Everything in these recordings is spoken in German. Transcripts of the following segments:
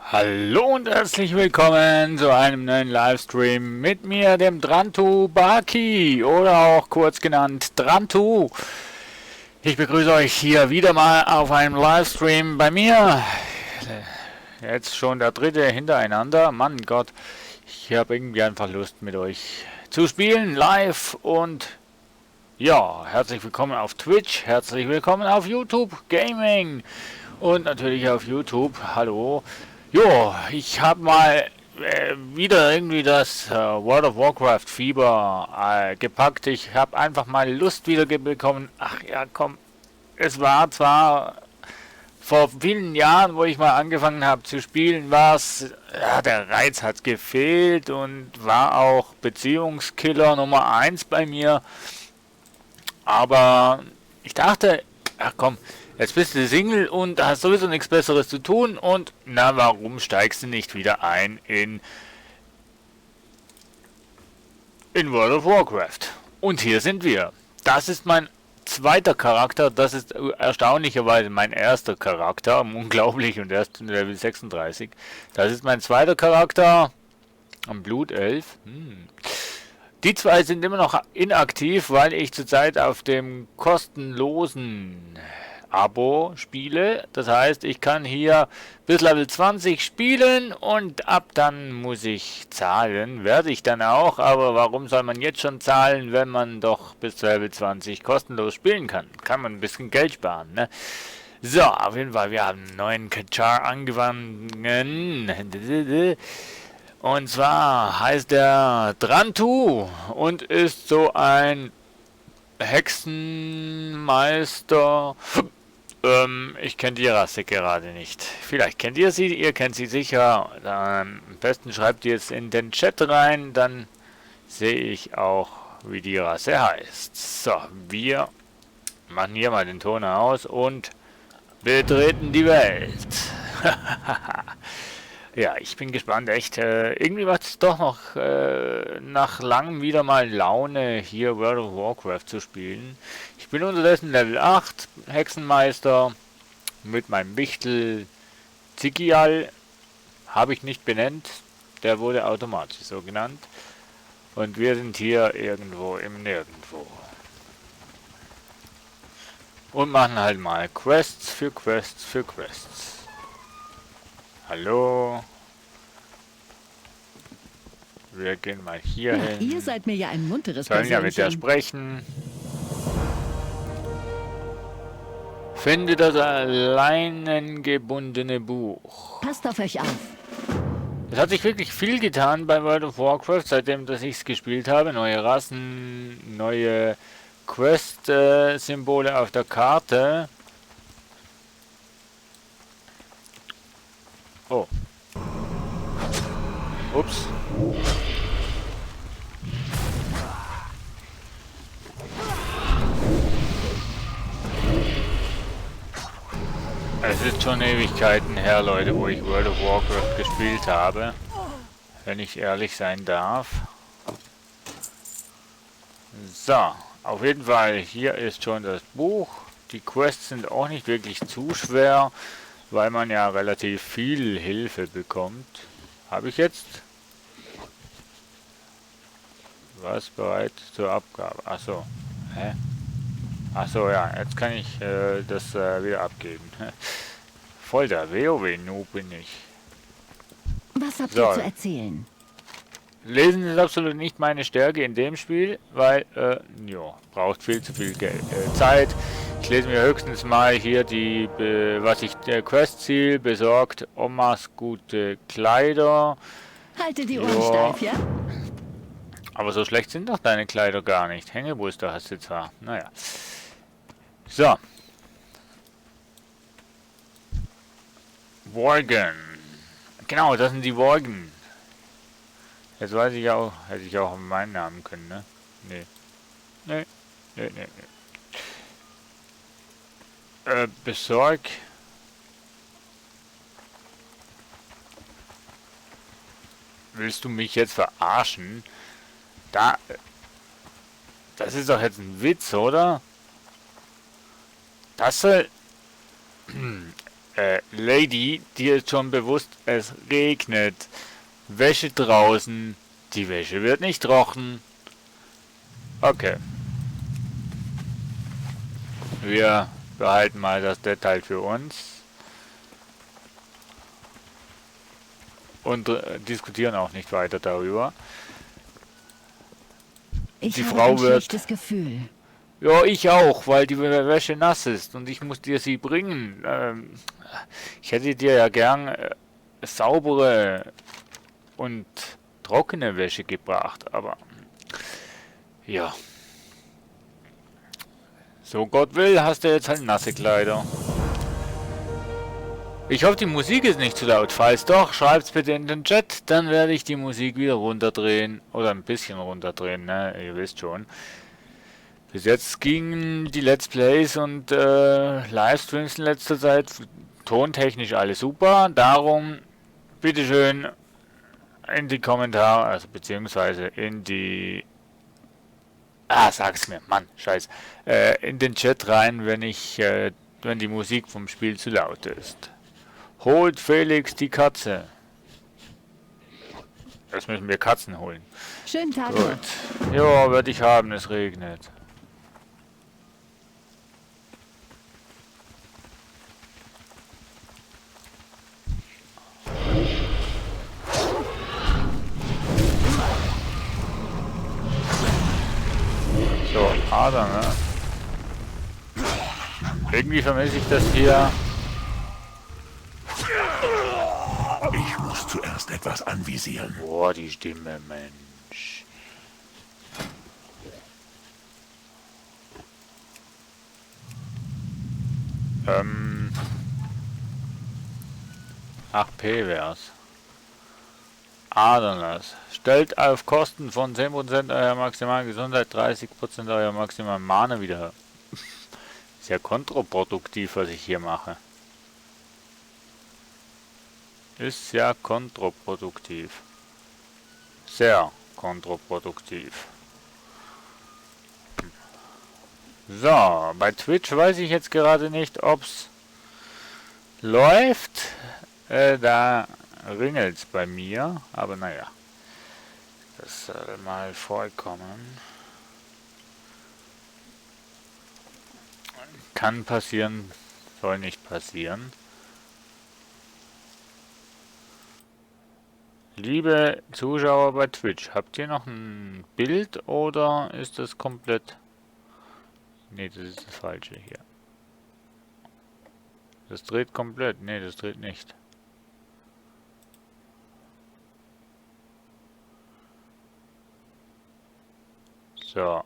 Hallo und herzlich willkommen zu einem neuen Livestream mit mir, dem Drantu Baki oder auch kurz genannt Drantu. Ich begrüße euch hier wieder mal auf einem Livestream bei mir. Jetzt schon der dritte hintereinander. Mann Gott, ich habe irgendwie einfach Lust mit euch zu spielen live und ja, herzlich willkommen auf Twitch, herzlich willkommen auf YouTube Gaming und natürlich auf YouTube. Hallo. Jo, ich habe mal wieder irgendwie das World of Warcraft Fieber gepackt. Ich habe einfach mal Lust wieder bekommen. Ach ja, komm. Es war zwar vor vielen Jahren, wo ich mal angefangen habe zu spielen, war es, ja, der Reiz hat gefehlt und war auch Beziehungskiller Nummer eins bei mir. Aber ich dachte, ach komm, jetzt bist du Single und hast sowieso nichts Besseres zu tun und na, warum steigst du nicht wieder ein in World of Warcraft? Und hier sind wir. Das ist mein zweiter Charakter, das ist erstaunlicherweise mein erster Charakter, unglaublich und erst Level 36. Das ist mein zweiter Charakter, am Blutelf. Die zwei sind immer noch inaktiv, weil ich zurzeit auf dem kostenlosen Abo spiele. Das heißt, ich kann hier bis Level 20 spielen und ab dann muss ich zahlen. Werde ich dann auch, aber warum soll man jetzt schon zahlen, wenn man doch bis Level 20 kostenlos spielen kann? Kann man ein bisschen Geld sparen, ne? So, auf jeden Fall, wir haben einen neuen Char angefangen. Und zwar heißt er Drantu und ist so ein Hexenmeister. Ich kenne die Rasse gerade nicht. Vielleicht kennt ihr sie, ihr kennt sie sicher. Am besten schreibt ihr es in den Chat rein, dann sehe ich auch, wie die Rasse heißt. So, wir machen hier mal den Ton aus und betreten die Welt. Ja, ich bin gespannt, echt. Irgendwie macht es doch noch nach langem wieder mal Laune, hier World of Warcraft zu spielen. Ich bin unterdessen Level 8, Hexenmeister, mit meinem Wichtel Zigial, habe ich nicht benannt, der wurde automatisch so genannt. Und wir sind hier irgendwo im Nirgendwo. Und machen halt mal Quests für Quests für Quests. Hallo. Wir gehen mal hier hin. Ihr seid mir ja ein munteres Sollen ja mit der Persönchen. sprechen. Finde das alleingebundene Buch. Passt auf euch auf. Es hat sich wirklich viel getan bei World of Warcraft, seitdem dass ich es gespielt habe. Neue Rassen, neue Quest-Symbole auf der Karte. Oh. Ups. Es ist schon Ewigkeiten her, Leute, wo ich World of Warcraft gespielt habe. Wenn ich ehrlich sein darf. So, auf jeden Fall, hier ist schon das Buch. Die Quests sind auch nicht wirklich zu schwer, weil man ja relativ viel Hilfe bekommt. Habe ich jetzt? Was bereit zur Abgabe? Achso. Hä? Achso, ja, jetzt kann ich das wieder abgeben. Voll der WoW-Noob bin ich. Was habt So. ihr zu erzählen? Lesen ist absolut nicht meine Stärke in dem Spiel, weil, ja, braucht viel zu viel Zeit. Ich lese mir höchstens mal hier die, was ich, Questziel besorgt, Omas gute Kleider. Haltet die Ohren Ja. steif, ja? Aber so schlecht sind doch deine Kleider gar nicht. Hängebrüste hast du zwar. Naja. So. Worgen. Genau, das sind die Worgen. Jetzt weiß ich auch, hätte ich auch meinen Namen können, ne? Nee. Nee. Nee, nee, nee. Besorg. Willst du mich jetzt verarschen? Das ist doch jetzt ein Witz, oder? Das soll... Lady, dir ist schon bewusst, es regnet. Wäsche draußen. Die Wäsche wird nicht trocken. Okay. Wir behalten mal das Detail für uns. Und diskutieren auch nicht weiter darüber. Ich Die habe Frau ein wird- schlechtes Gefühl. Ja, ich auch, weil die Wäsche nass ist und ich muss dir sie bringen. Ich hätte dir ja gern saubere und trockene Wäsche gebracht, aber ja. So Gott will, hast du jetzt halt nasse Kleider. Ich hoffe, die Musik ist nicht zu laut. Falls doch, schreibt's bitte in den Chat, dann werde ich die Musik wieder runterdrehen. Oder ein bisschen runterdrehen, ne? Ihr wisst schon. Bis jetzt gingen die Let's Plays und Livestreams in letzter Zeit tontechnisch alles super. Darum, bitteschön in die Kommentare, also beziehungsweise in die... sag's mir, Mann, scheiß. In den Chat rein, wenn die Musik vom Spiel zu laut ist. Holt Felix die Katze. Jetzt müssen wir Katzen holen. Schönen Tag noch. Gut. Ja, werde ich haben, es regnet. So, Ader, ne? Irgendwie vermisse ich das hier. Ich muss zuerst etwas anvisieren. Boah, die Stimme, Mensch. Ähm. 8P wär's. Ananas. Stellt auf Kosten von 10% eurer maximalen Gesundheit 30% eurer maximalen Mana wieder her. Ist ja kontraproduktiv, was ich hier mache. Ist ja kontraproduktiv. Sehr kontraproduktiv. So, bei Twitch weiß ich jetzt gerade nicht, ob's läuft. Da ringelt's bei mir, aber naja. Das soll mal vorkommen. Kann passieren, soll nicht passieren. Liebe Zuschauer bei Twitch, habt ihr noch ein Bild oder ist das komplett... Ne, das ist das Falsche hier. Das dreht komplett. Ne, das dreht nicht. So.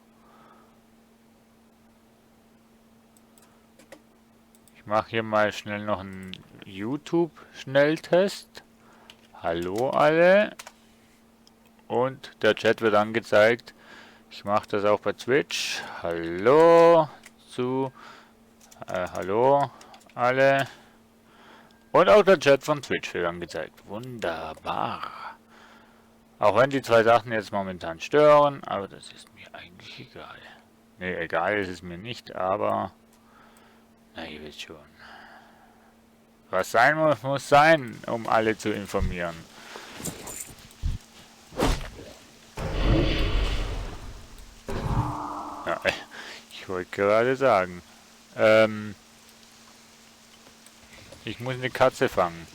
Ich mache hier mal schnell noch einen YouTube-Schnelltest. Hallo alle. Und der Chat wird angezeigt. Ich mache das auch bei Twitch. Hallo hallo alle. Und auch der Chat von Twitch wird angezeigt. Wunderbar. Auch wenn die zwei Sachen jetzt momentan stören, aber das ist mir eigentlich egal. Ne, egal ist es mir nicht, aber... Na, ihr wisst schon. Was sein muss, muss sein, um alle zu informieren. Ja, ich wollte gerade sagen. Ich muss eine Katze fangen.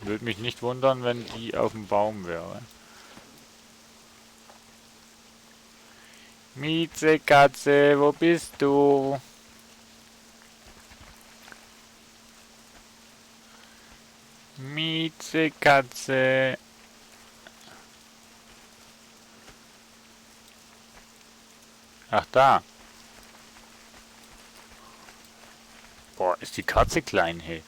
Würde mich nicht wundern, wenn die auf dem Baum wäre. Miezekatze, wo bist du? Miezekatze. Ach, da. Boah, ist die Katze klein, hey.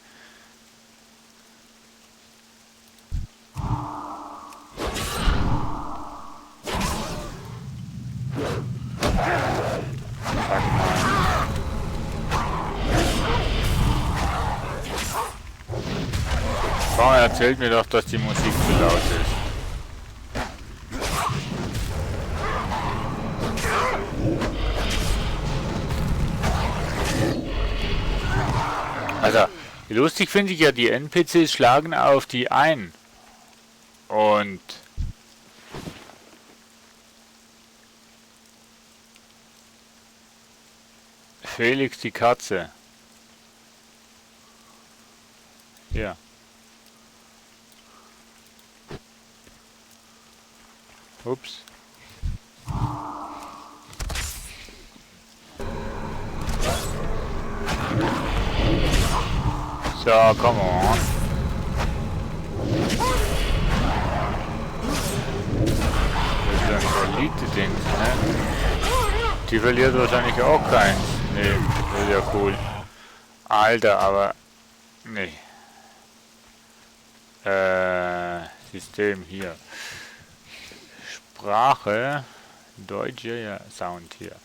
Frau erzählt mir doch, dass die Musik zu laut ist. Also, lustig finde ich ja, die NPCs schlagen auf die ein. Und Felix die Katze. Ja. Ups. So, come on. Das ist ein Elite-Ding, ne? Die verliert wahrscheinlich auch keins. Nee, das ist ja cool. Alter, aber... Nee. System hier. Sprache. Deutsche, ja, Sound hier.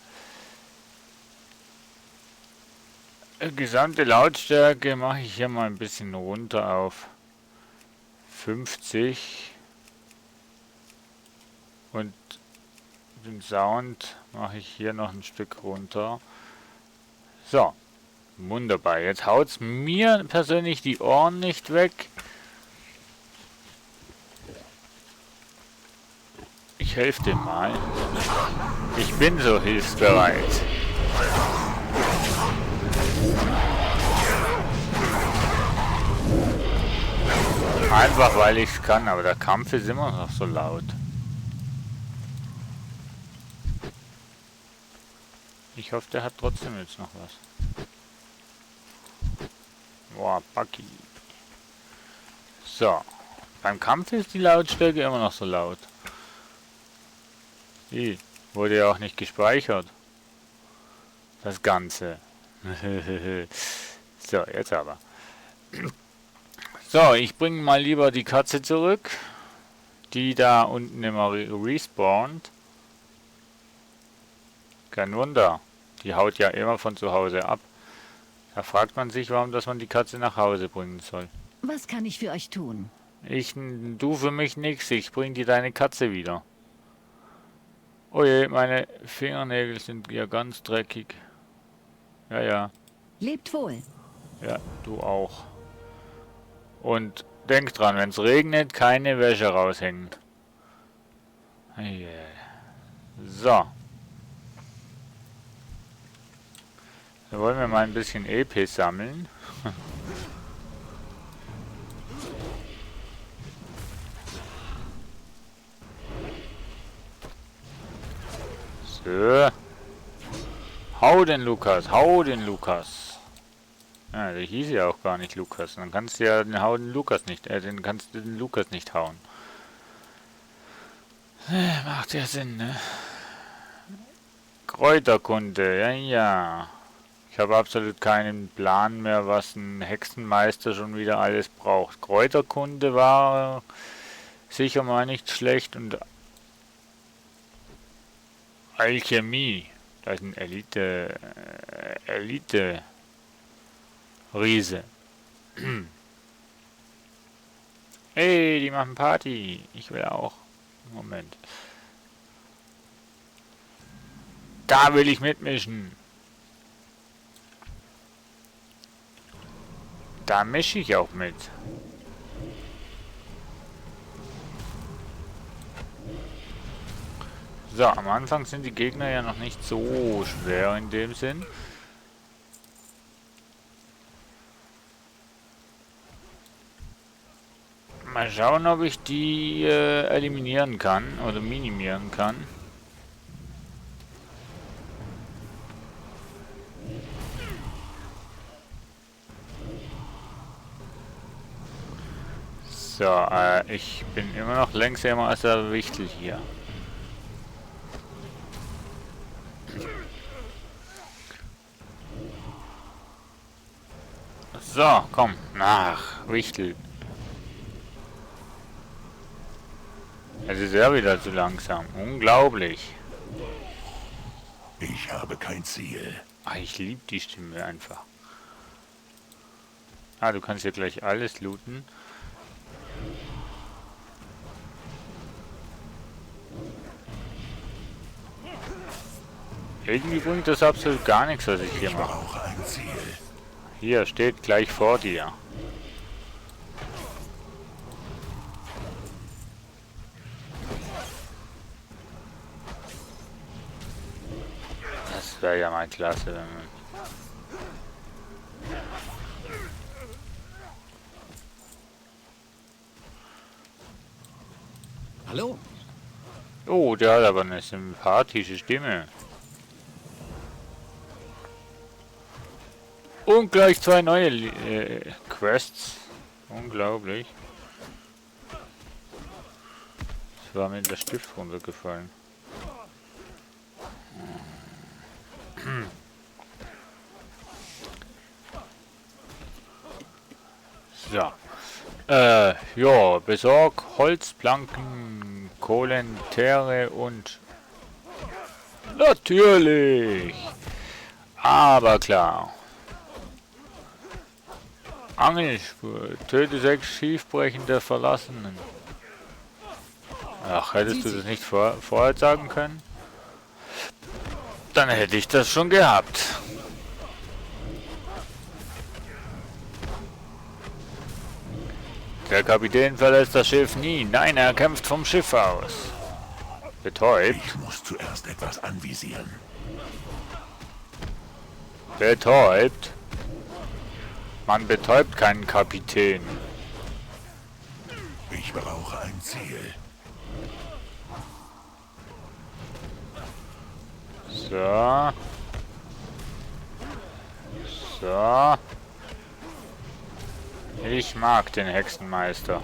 Gesamte Lautstärke mache ich hier mal ein bisschen runter auf 50. Und den Sound mache ich hier noch ein Stück runter. So. Wunderbar. Jetzt haut es mir persönlich die Ohren nicht weg. Ich helfe dem mal. Ich bin so hilfsbereit. Einfach weil ich es kann, aber der Kampf ist immer noch so laut. Ich hoffe, der hat trotzdem jetzt noch was. Boah, Bucky. So. Beim Kampf ist die Lautstärke immer noch so laut. Die wurde ja auch nicht gespeichert. Das Ganze. So, jetzt aber. So, ich bringe mal lieber die Katze zurück. Die da unten immer respawnt. Kein Wunder. Die haut ja immer von zu Hause ab. Da fragt man sich, warum dass man die Katze nach Hause bringen soll. Was kann ich für euch tun? Du für mich nix. Ich bring dir deine Katze wieder. Oh je, meine Fingernägel sind ja ganz dreckig. Ja, ja. Lebt wohl. Ja, du auch. Und denk dran, wenn es regnet, keine Wäsche raushängen. So. Dann wollen wir mal ein bisschen EP sammeln. So. Hau den Lukas, hau den Lukas. Ja, der hieß ja auch gar nicht Lukas. Dann kannst du ja den Lukas nicht hauen. Macht ja Sinn, ne? Kräuterkunde, ja, ja. Ich habe absolut keinen Plan mehr, was ein Hexenmeister schon wieder alles braucht. Kräuterkunde war sicher mal nicht schlecht und Alchemie. Das ist ein Elite Riese. Hey, die machen Party. Ich will auch. Moment. Da will ich mitmischen. Da mische ich auch mit. So, am Anfang sind die Gegner ja noch nicht so schwer in dem Sinn. Mal schauen, ob ich die eliminieren kann oder minimieren kann. So, ich bin immer noch längsamer als der Wichtel hier. So, komm, nach, Wichtel. Es ist ja wieder zu langsam. Unglaublich. Ich habe kein Ziel. Ah, ich liebe die Stimme einfach. Ah, du kannst hier gleich alles looten. Irgendwie bringt das absolut gar nichts, was ich hier Ich mache. brauche ein Ziel. Hier, steht gleich vor dir. Das wäre ja mal klasse, wenn man... Hallo? Oh, der hat aber eine sympathische Stimme. Und gleich 2 neue Quests. Unglaublich. Es war mir der Stift runtergefallen. So. Ja, besorg Holzplanken, Kohlen, Teere und... Natürlich! Aber klar. Angelspur. Töte 6 schiefbrechende Verlassenen. Ach, hättest du das nicht vorher sagen können? Dann hätte ich das schon gehabt. Der Kapitän verlässt das Schiff nie. Nein, er kämpft vom Schiff aus. Betäubt. Ich muss zuerst etwas anvisieren. Betäubt. Man betäubt keinen Kapitän. Ich brauche ein Ziel. So. So. Ich mag den Hexenmeister.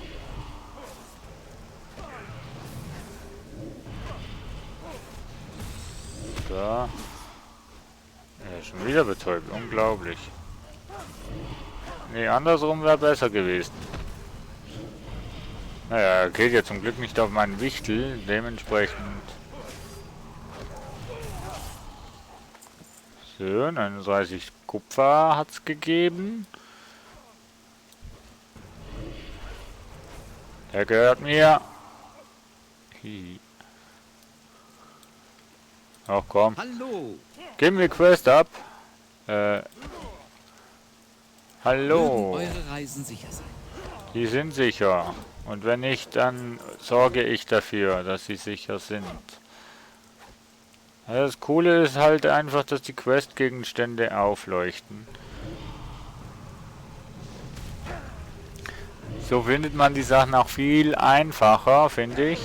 So. Ja, schon wieder betäubt. Unglaublich. Nee, andersrum wäre besser gewesen. Naja, er geht ja zum Glück nicht auf meinen Wichtel. Dementsprechend... So, 39 Kupfer hat es gegeben. Der gehört mir. Hi. Ach komm. Hallo? Gib mir Quest ab. Mögen Hallo. eure Reisen sicher sein. Die sind sicher. Und wenn nicht, dann sorge ich dafür, dass sie sicher sind. Ja, das Coole ist halt einfach, dass die Quest-Gegenstände aufleuchten. So findet man die Sachen auch viel einfacher, finde ich.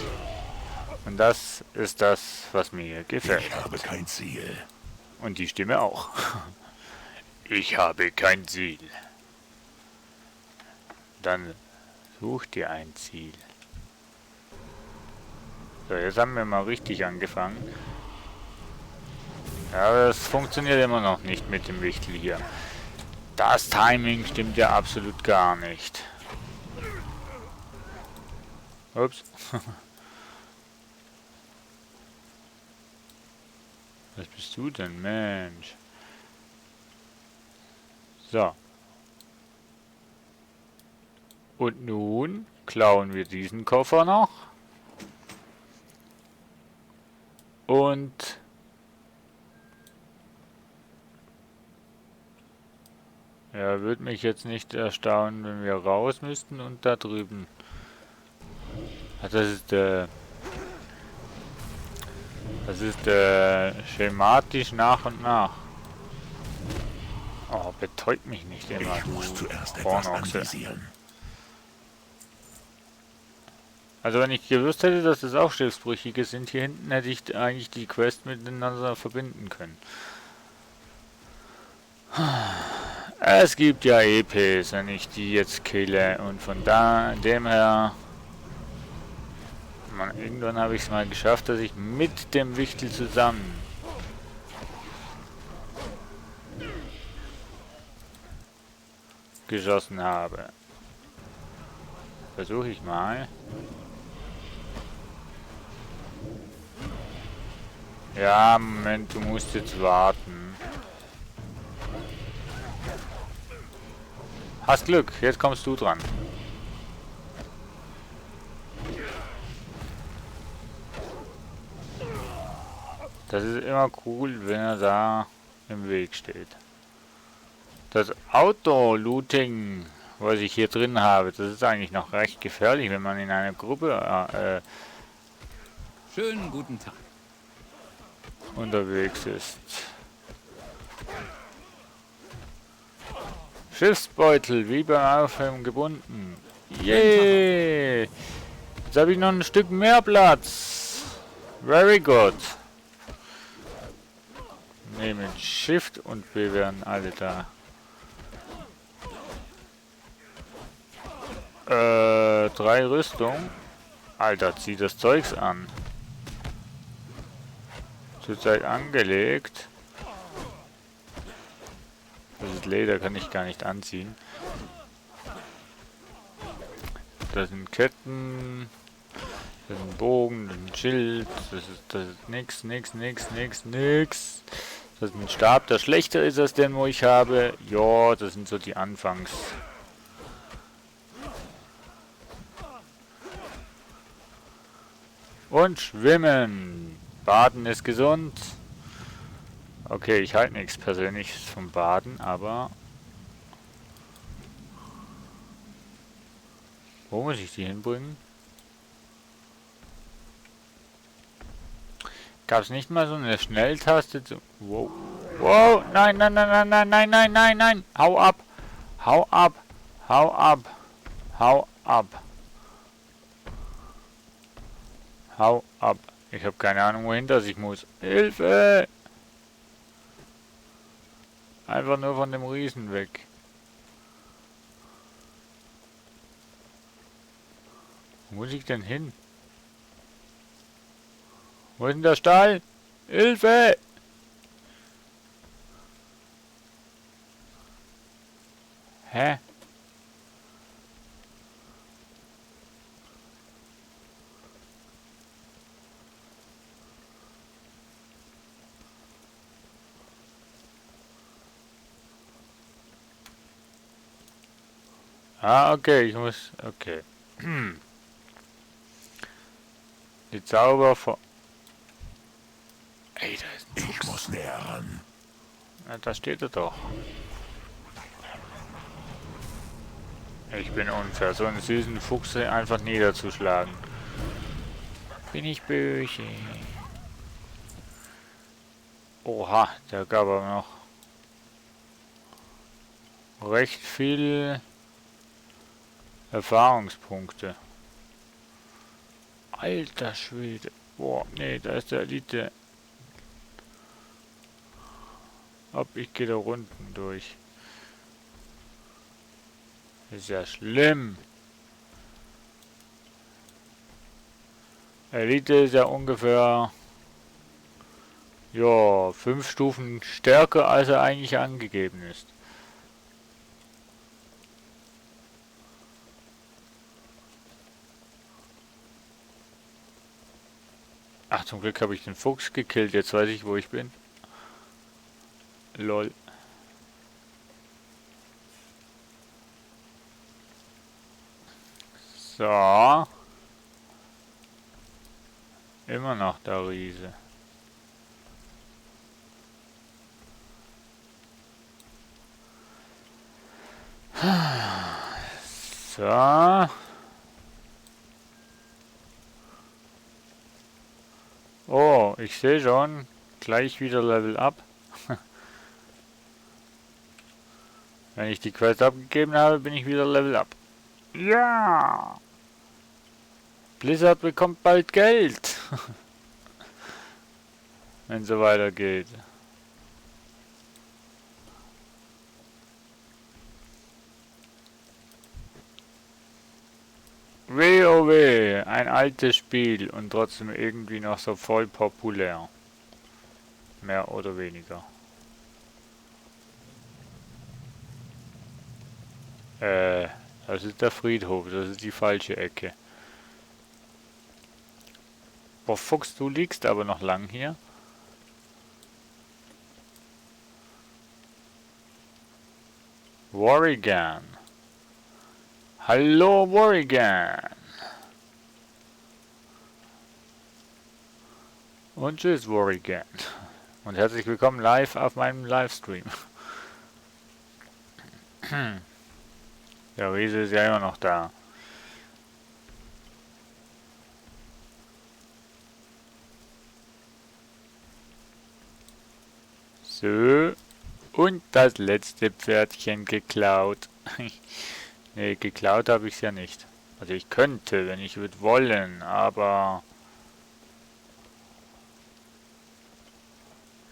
Und das ist das, was mir gefällt. Ich habe kein Ziel. Und die Stimme auch. Ich habe kein Ziel. Dann such dir ein Ziel. So, jetzt haben wir mal richtig angefangen. Ja, aber das funktioniert immer noch nicht mit dem Wichtel hier. Das Timing stimmt ja absolut gar nicht. Ups. Was bist du denn, Mensch? So. Und nun klauen wir diesen Koffer noch. Und... Ja, würde mich jetzt nicht erstaunen, wenn wir raus müssten und da drüben. Ach, das ist schematisch nach und nach. Oh, betäubt mich nicht immer. Ich muss zuerst etwas Hornochse. anvisieren. Also wenn ich gewusst hätte, dass es auch Schiffsbrüchige sind hier hinten, hätte ich eigentlich die Quest miteinander verbinden können. Es gibt ja EPs, wenn ich die jetzt kille, und von dem her... Man, irgendwann habe ich es mal geschafft, dass ich mit dem Wichtel zusammen geschossen habe. Versuche ich mal. Ja, Moment, du musst jetzt warten. Hast Glück, jetzt kommst du dran. Das ist immer cool, wenn er da im Weg steht. Das Auto-Looting, was ich hier drin habe, das ist eigentlich noch recht gefährlich, wenn man in einer Gruppe Schönen guten Tag. unterwegs ist. Schiffsbeutel, wie beim Aufheben gebunden. Yay! Jetzt habe ich noch ein Stück mehr Platz. Very good. Nehmen Shift und wir werden alle da. 3 Rüstung. Alter, zieh das Zeugs an. Zurzeit angelegt. Das ist Leder, kann ich gar nicht anziehen. Das sind Ketten. Das ist ein Bogen, das ist ein Schild. Das ist nix. Das ist ein Stab, der schlechter ist als den, wo ich habe. Ja, das sind so die Anfangs. Und schwimmen. Baden ist gesund. Okay, ich halte nichts Persönliches vom Baden, aber... Wo muss ich die hinbringen? Gab es nicht mal so eine Schnelltaste zu... Wow. Wow, nein. Hau ab. Hau ab. Hau ab. Hau ab. Hau ab. Ich habe keine Ahnung, wohin das ich muss. Hilfe! Einfach nur von dem Riesen weg. Wo muss ich denn hin? Wo ist denn der Stall? Hilfe! Hä? Ah, okay, ich muss... Okay. Die Zauber von... Ey, da ist ein Ich muss näher ran. Na, da steht er doch. Ich bin unfair, so einen süßen Fuchs einfach niederzuschlagen. Bin ich böse. Oha, der gab aber noch recht viel Erfahrungspunkte. Alter Schwede. Boah, nee, da ist der Elite. Ob ich gehe da unten durch. Ist ja schlimm. Elite ist ja ungefähr... Ja, 5 Stufen stärker, als er eigentlich angegeben ist. Ach, zum Glück habe ich den Fuchs gekillt. Jetzt weiß ich, wo ich bin. Lol. So. Immer noch der Riese. So. Oh, ich sehe schon. Gleich wieder Level Up. Wenn ich die Quest abgegeben habe, bin ich wieder Level Up. Ja! Blizzard bekommt bald Geld. Wenn so weitergeht. WoW, ein altes Spiel und trotzdem irgendwie noch so voll populär. Mehr oder weniger. Das ist der Friedhof, das ist die falsche Ecke. Boah, Fuchs, du liegst aber noch lang hier. Worrigan. Hallo Worrigan. Und tschüss Worrigan. Und herzlich willkommen live auf meinem Livestream. Der Riese ist ja immer noch da. So. Und das letzte Pferdchen geklaut. Ne, geklaut habe ich es ja nicht. Also ich könnte, wenn ich würde wollen, aber...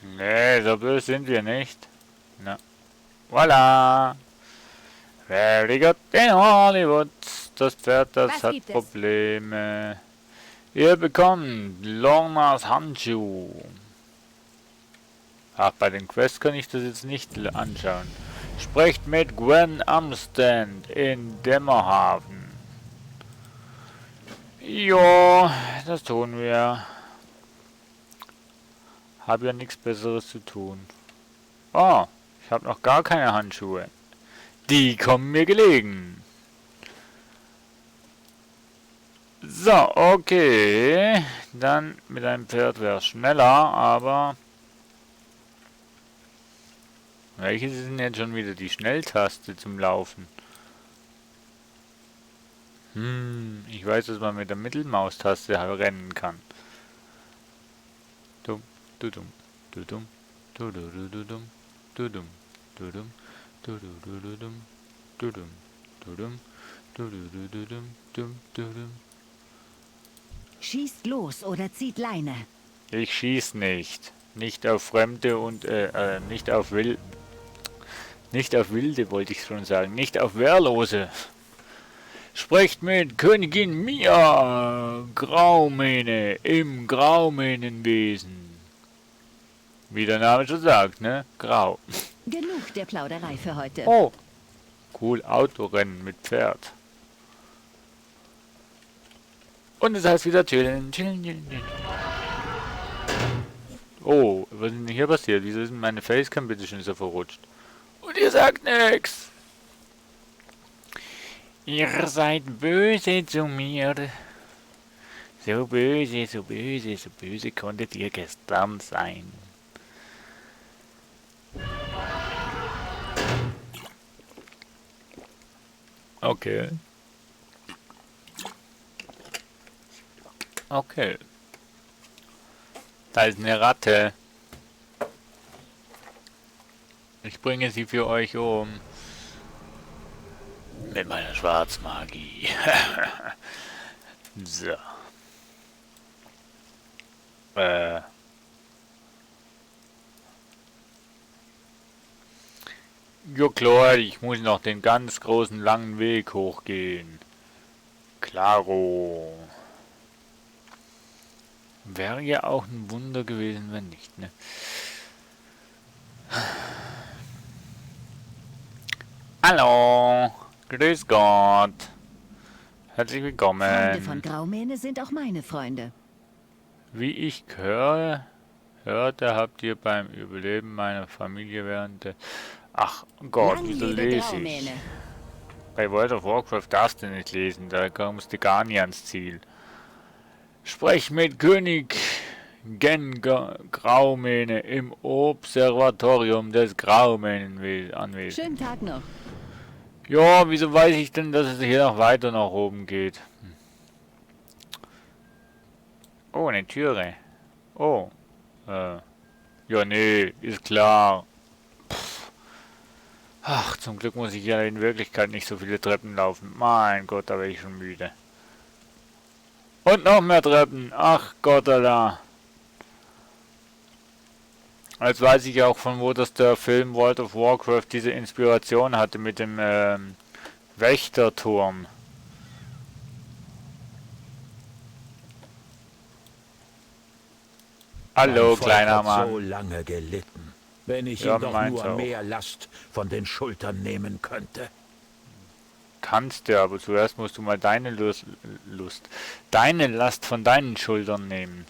Nee, so böse sind wir nicht. Na. Voilà. Very good in Hollywood. Das Pferd, das Was hat gibt es? Probleme. Ihr bekommt Lornas Handschuh. Ach, bei den Quests kann ich das jetzt nicht anschauen. Sprecht mit Gwen Amstand in Dämmerhaven. Jo, das tun wir. Hab ja nichts Besseres zu tun. Oh, ich habe noch gar keine Handschuhe. Die kommen mir gelegen. So, okay. Dann mit einem Pferd wäre es schneller, aber... Welches ist denn jetzt schon wieder die Schnelltaste zum Laufen? Ich weiß, dass man mit der Mittelmaustaste rennen kann. Dum, du dumm, du dumm, du du du du dumm, du dumm, du dumm, du du du du dumm, du dumm, du dumm, du du du du dumm, dumm, du dumm. Schießt los oder zieht Leine. Ich schieß nicht. Nicht auf Fremde und nicht auf Wilde wollte ich schon sagen. Nicht auf Wehrlose. Sprecht mit Königin Mia Graumähne im Graumähnenwesen. Wie der Name schon sagt, ne? Grau. Genug der Plauderei für heute. Oh, cool, Autorennen mit Pferd. Und es heißt wieder chillen, chillen, chillen, chillen. Oh, was ist denn hier passiert? Wieso ist denn meine Facecam bitte schon so verrutscht? Und ihr sagt nix. Ihr seid böse zu mir. So böse, so böse, so böse konntet ihr gestern sein. Okay. Okay. Da ist eine Ratte. Ich bringe sie für euch um. Mit meiner Schwarzmagie. So. Ja klar, ich muss noch den ganz großen langen Weg hochgehen. Klaro. Wäre ja auch ein Wunder gewesen, wenn nicht, ne? Hallo, grüß Gott. Herzlich willkommen. Freunde von Graumähne sind auch meine Freunde. Wie ich hörte, habt ihr beim Überleben meiner Familie während der... Ach Gott, Lang wieso lebe lese ich? Graumähne. Bei World of Warcraft darfst du nicht lesen, da kommst du gar nie ans Ziel. Sprech mit König Graumähne im Observatorium des Graumähnenanwesens. Schönen Tag noch. Ja, wieso weiß ich denn, dass es hier noch weiter nach oben geht? Oh, eine Türe. Oh. Ja, nee, ist klar. Ach, zum Glück muss ich ja in Wirklichkeit nicht so viele Treppen laufen. Mein Gott, da wäre ich schon müde. Und noch mehr Treppen. Ach Gott, da. Jetzt weiß ich auch, von wo das der Film World of Warcraft diese Inspiration hatte mit dem Wächterturm. Hallo, Mein Volk kleiner hat Mann. so lange gelitten. Wenn ich Ja, ihm doch meins nur auch. mehr Last von den Schultern nehmen könnte. Kannst du, aber zuerst musst du mal deine deine Last von deinen Schultern nehmen.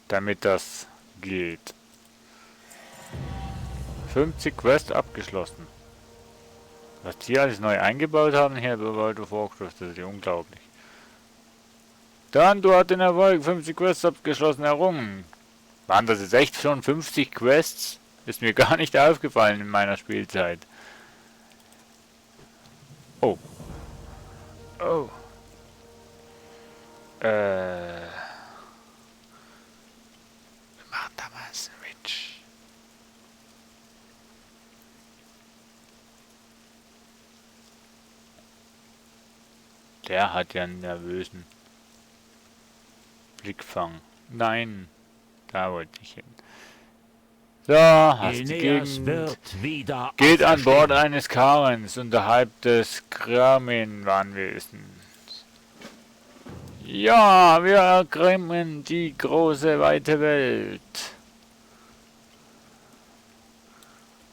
Damit das geht. 50 Quests abgeschlossen. Was die alles neu eingebaut haben hier bei World of Warcraft, das ist ja unglaublich. Dann, du hast den Erfolg, 50 Quests abgeschlossen errungen. Waren das jetzt echt schon 50 Quests? Ist mir gar nicht aufgefallen in meiner Spielzeit. Oh. Oh. Mach da mal einen Switch. Der hat ja einen nervösen Blickfang. Nein, da wollte ich hin. So, hast die Aeneas Gegend. wird wieder Geht an Bord auferstehen. eines Karens unterhalb des Gramenwanwesens. Ja, wir ergrimmen die große weite Welt.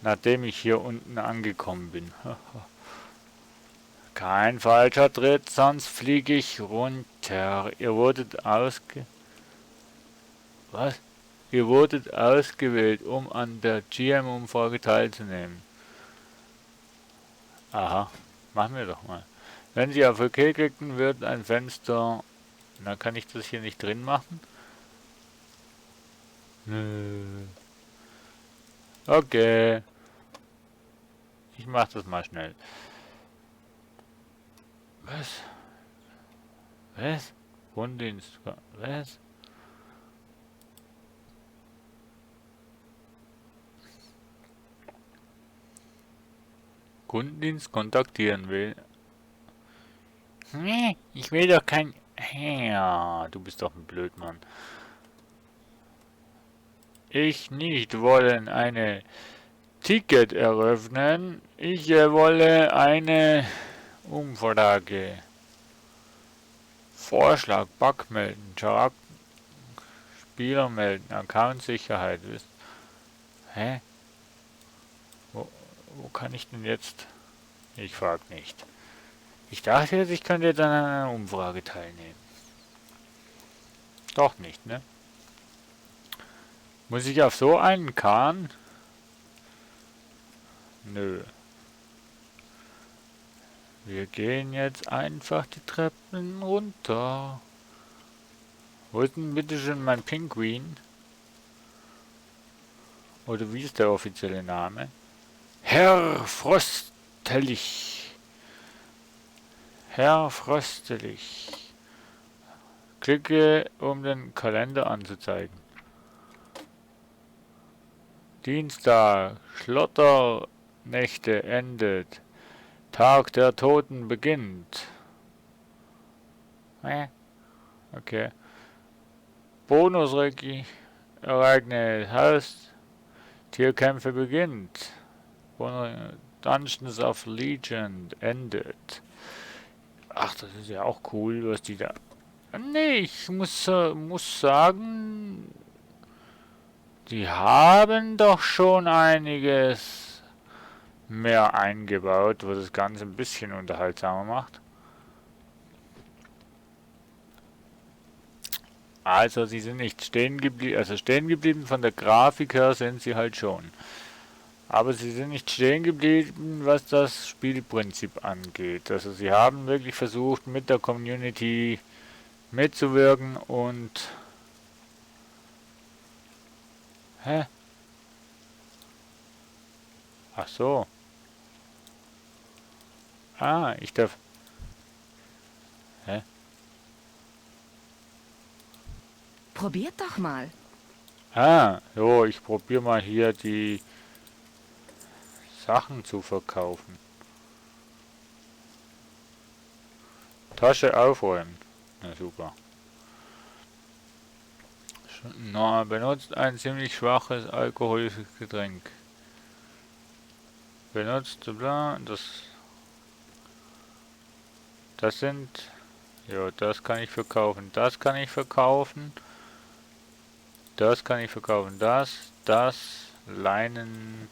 Nachdem ich hier unten angekommen bin. Kein falscher Tritt, sonst fliege ich runter. Ihr wurdet Was? Ihr wurdet ausgewählt, um an der GM-Umfrage teilzunehmen. Aha, machen wir doch mal. Wenn Sie auf OK klicken, wird ein Fenster... Na, kann ich das hier nicht drin machen? Nö. Okay. Ich mach das mal schnell. Was? Was? Grunddienst. Was? Kundendienst kontaktieren will. Nee, ich will doch kein... Ja, du bist doch ein Blödmann. Ich nicht wollen eine Ticket eröffnen. Ich wolle eine Umfrage. Vorschlag, Bug melden, Spieler melden, Account-Sicherheit. Hä? Wo kann ich denn jetzt? Ich frag nicht. Ich dachte jetzt, ich könnte dann an einer Umfrage teilnehmen. Doch nicht, ne? Muss ich auf so einen Kahn? Nö. Wir gehen jetzt einfach die Treppen runter. Wo ist denn bitte schön mein Pinguin? Oder wie ist der offizielle Name? Herr Frostelich. Herr Fröstelich. Klicke, um den Kalender anzuzeigen. Dienstag. Schlotternächte endet. Tag der Toten beginnt. Okay. Bonus-Ereignis heißt Tierkämpfe beginnt. Dungeons of Legend endet. Ach, das ist ja auch cool, was die da... Nee, ich muss sagen, die haben doch schon einiges mehr eingebaut, was das Ganze ein bisschen unterhaltsamer macht. Also, sie sind nicht stehen geblieben, also stehen geblieben von der Grafik her sind sie halt schon. Aber sie sind nicht stehen geblieben, was das Spielprinzip angeht. Also sie haben wirklich versucht, mit der Community mitzuwirken und... Hä? Ach so. Ah, ich darf... Hä? Probiert doch mal. Ah, so, ich probiere mal hier die Sachen zu verkaufen. Tasche aufräumen. Na super. Na, benutzt ein ziemlich schwaches alkoholisches Getränk. Benutzt, bla, das sind, ja, das kann ich verkaufen, das kann ich verkaufen, das kann ich verkaufen, das, Leinen,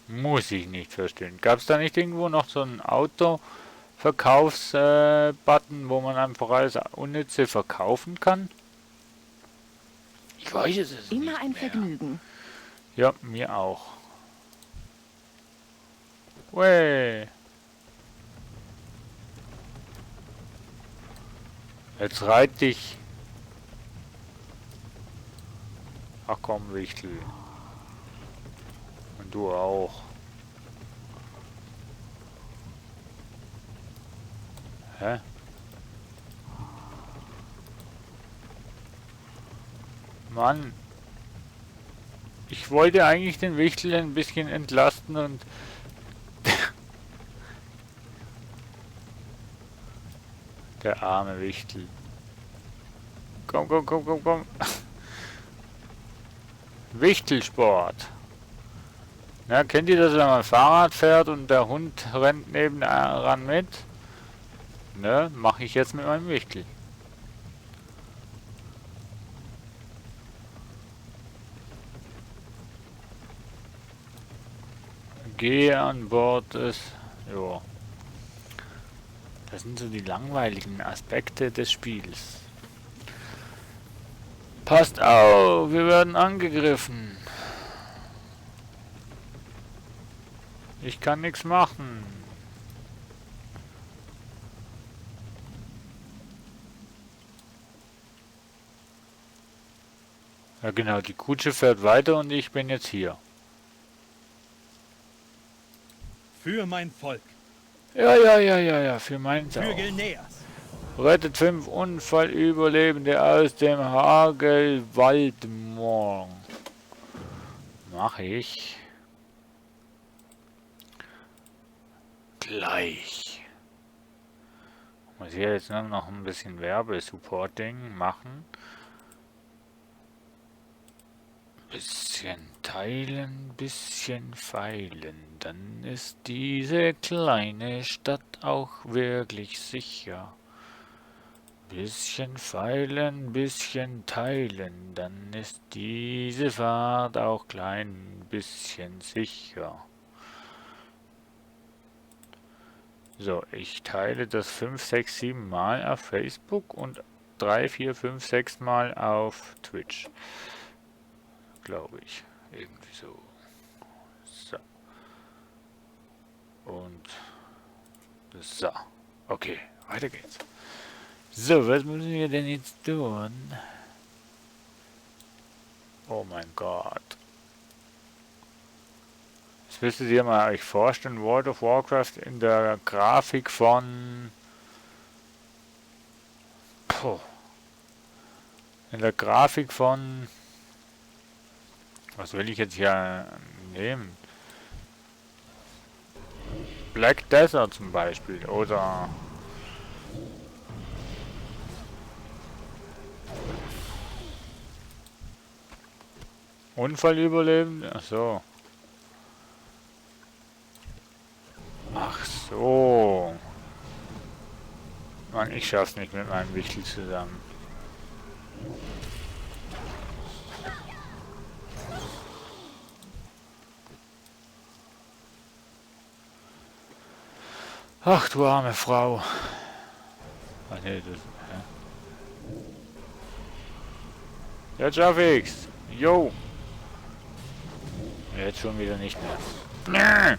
muss ich nicht verstehen. Gab es da nicht irgendwo noch so einen Autoverkaufs-Button, wo man einfach alles Unnütze verkaufen kann? Ich weiß es nicht Immer ein mehr. Vergnügen. Ja, mir auch. Wey. Jetzt reit dich. Ach komm, Wichtel. Und du auch. Hä? Mann. Ich wollte eigentlich den Wichtel ein bisschen entlasten und... Der arme Wichtel. Komm, komm, komm, komm, komm. Wichtelsport. Na, kennt ihr das, wenn man Fahrrad fährt und der Hund rennt nebenan mit? Ne, mache ich jetzt mit meinem Wichtel. Gehe an Bord des... Jo. Das sind so die langweiligen Aspekte des Spiels. Passt auf, wir werden angegriffen. Ich kann nichts machen. Ja genau, die Kutsche fährt weiter und ich bin jetzt hier. Für mein Volk. Ja, für meins Für auch. Gilneas. Rettet 5 Unfallüberlebende aus dem Hagelwaldmorn. Mach ich. Gleich. Muss hier jetzt nur noch ein bisschen Werbesupporting machen. Bisschen teilen, bisschen feilen, dann ist diese kleine Stadt auch wirklich sicher. Bisschen feilen, bisschen teilen, dann ist diese Fahrt auch klein, bisschen sicher. So, ich teile das 5, 6, 7 Mal auf Facebook und 3, 4, 5, 6 Mal auf Twitch. Glaube ich. Irgendwie so. So. Und so. Okay, weiter geht's. So, was müssen wir denn jetzt tun? Oh mein Gott. Jetzt müsstet ihr mal euch vorstellen, World of Warcraft in der Grafik von... Puh. In der Grafik von... Was will ich jetzt hier nehmen? Black Desert zum Beispiel, oder... Unfallüberlebende? Ach so. Ach so. Mann, ich schaff's nicht mit meinem Wichtel zusammen. Ach du arme Frau. Ach nee, das... Ja. Jetzt schaff ich's. Jo. Jetzt schon wieder nicht mehr.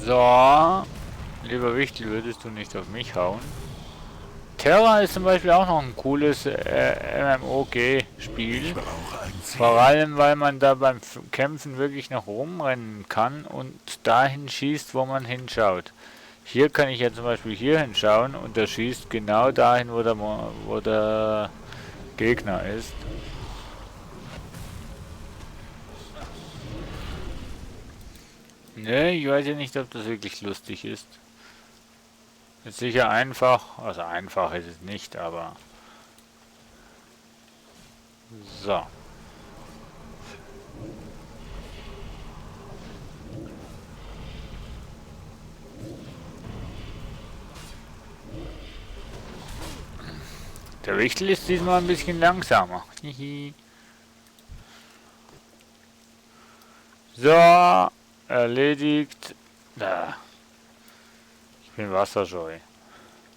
So. Lieber Wichtel, würdest du nicht auf mich hauen? Terra ist zum Beispiel auch noch ein cooles MMOG-Spiel. Vor allem, weil man da beim Kämpfen wirklich noch rumrennen kann und dahin schießt, wo man hinschaut. Hier kann ich ja zum Beispiel hier hinschauen und der schießt genau dahin, wo der Gegner ist. Ne, ich weiß ja nicht, ob das wirklich lustig ist. Ist sicher einfach, also einfach ist es nicht, aber... So. Der Wichtel ist diesmal ein bisschen langsamer. Hihi. So, erledigt. Da. Ich bin wasserscheu.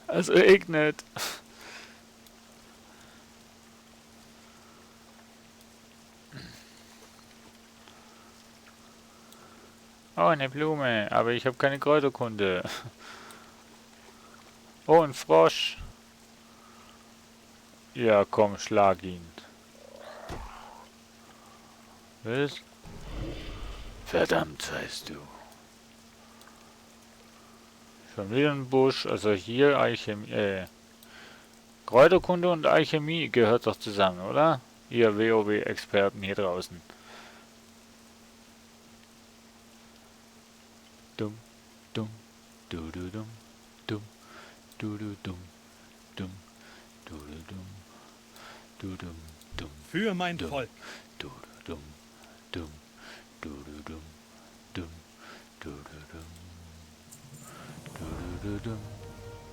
Es regnet. Oh, eine Blume. Aber ich habe keine Kräuterkunde. Oh, ein Frosch. Ja, komm, schlag ihn. Was? Verdammt, heißt du. Schon wieder ein Busch. Also hier Alchemie. Kräuterkunde und Alchemie gehört doch zusammen, oder? Ihr WoW-Experten hier draußen. Dumm, dumm, du dumm, dumm, du dumm, dumm, du dumm, du dumm, dumm, Für mein dumm, Volk. du dumm, dumm, du dumm, dumm, du dumm, du dumm.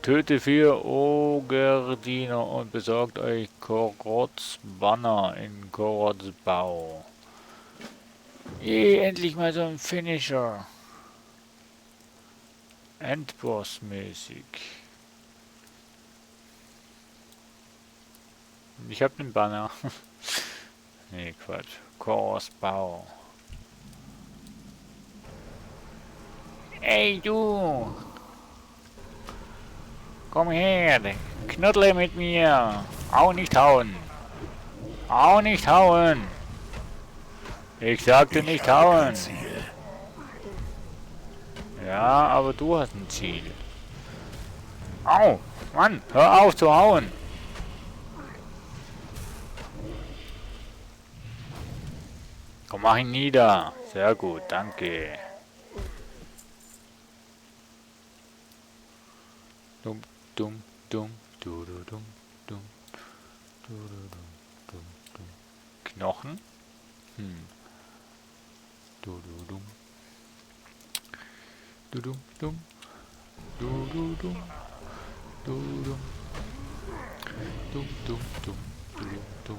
Töte 4 Ogerdiener und besorgt euch Korots Banner in Korots Bau. Endlich mal so ein Finisher. Endboss-mäßig. Ich hab den Banner. Nee, Quatsch. Korots Bau. Ey, du! Komm her! Knuddle mit mir! Auch nicht hauen! Auch nicht hauen! Ich sagte nicht hauen! Ja, aber du hast ein Ziel. Au! Mann, hör auf zu hauen! Komm, mach ihn nieder. Sehr gut, danke. Dumm, dumm, dumm, du, dumm, dumm, du, dumm, dumm, dumm. Knochen? Du, dumm. Du, dumm, dumm. Du, dumm. Du, dumm. Dumm, dumm, dumm. Du, dumm.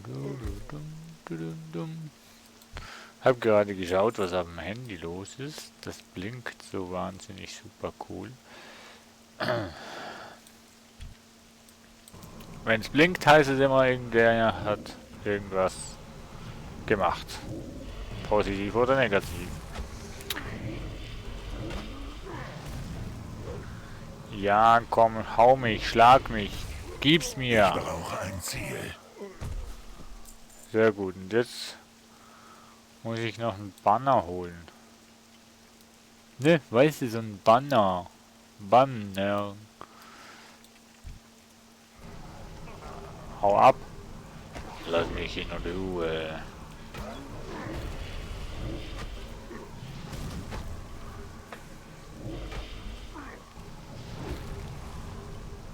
Dumm, dumm, dumm, dumm. Hab gerade geschaut, was am Handy los ist. Das blinkt so wahnsinnig super cool. Wenn es blinkt, heißt es immer, irgendwer hat irgendwas gemacht. Positiv oder negativ. Ja, komm, hau mich, schlag mich. Gib's mir. Ich brauche ein Ziel. Sehr gut. Und jetzt muss ich noch einen Banner holen. Ne, weißt du, so ein Banner. Banner. Hau ab. Lass mich in Ruhe.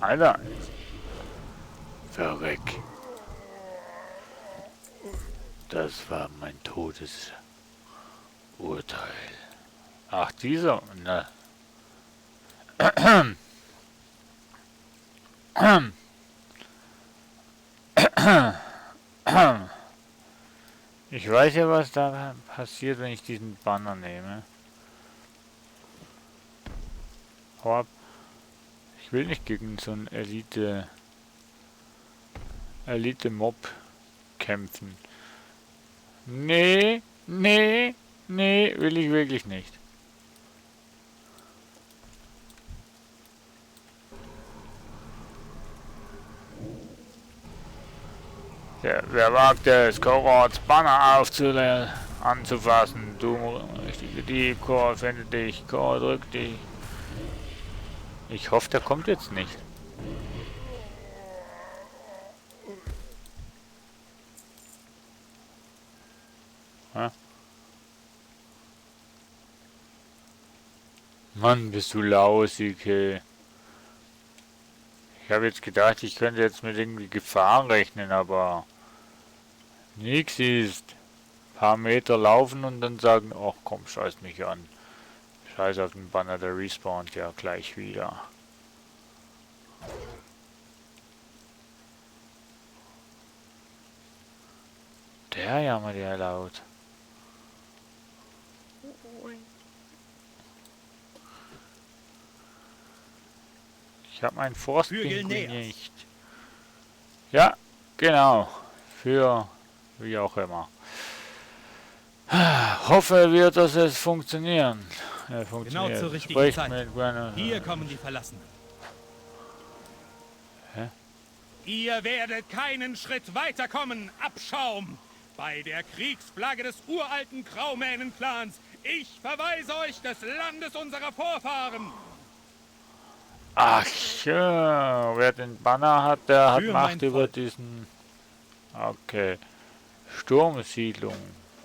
Alter. Verreck. Das war mein Todesurteil. Ach, dieser. Na. Ich weiß ja, was da passiert, wenn ich diesen Banner nehme. Hau ab. Ich will nicht gegen so einen Elite-Mob kämpfen. Nee, nee, nee, will ich wirklich nicht. Ja, wer wagt es, Korots Banner anzufassen? Du richtige Dieb, Kor, findet dich, Kor, drück dich. Ich hoffe, der kommt jetzt nicht. Ha? Mann, bist du lausig, hey. Ich habe jetzt gedacht, ich könnte jetzt mit irgendwie Gefahr rechnen, aber nix ist. Ein paar Meter laufen und dann sagen, ach komm, scheiß mich an. Scheiß auf den Banner, der respawnt ja gleich wieder. Der jammert ja laut. Ich habe meinen Forstpinguin nicht. Ja, genau. Für wie auch immer. Hoffe wird, dass es funktionieren. Genau Funktioniert. zur richtigen Sprecht Zeit. mit Gwen. Hier kommen die Verlassenen. Hä? Ihr werdet keinen Schritt weiterkommen, Abschaum! Bei der Kriegsflagge des uralten Graumähnen-Clans. Ich verweise euch des Landes unserer Vorfahren. Ach ja, wer den Banner hat, der hat Für Macht mein über Volk. diesen... Okay. Sturmsiedlung.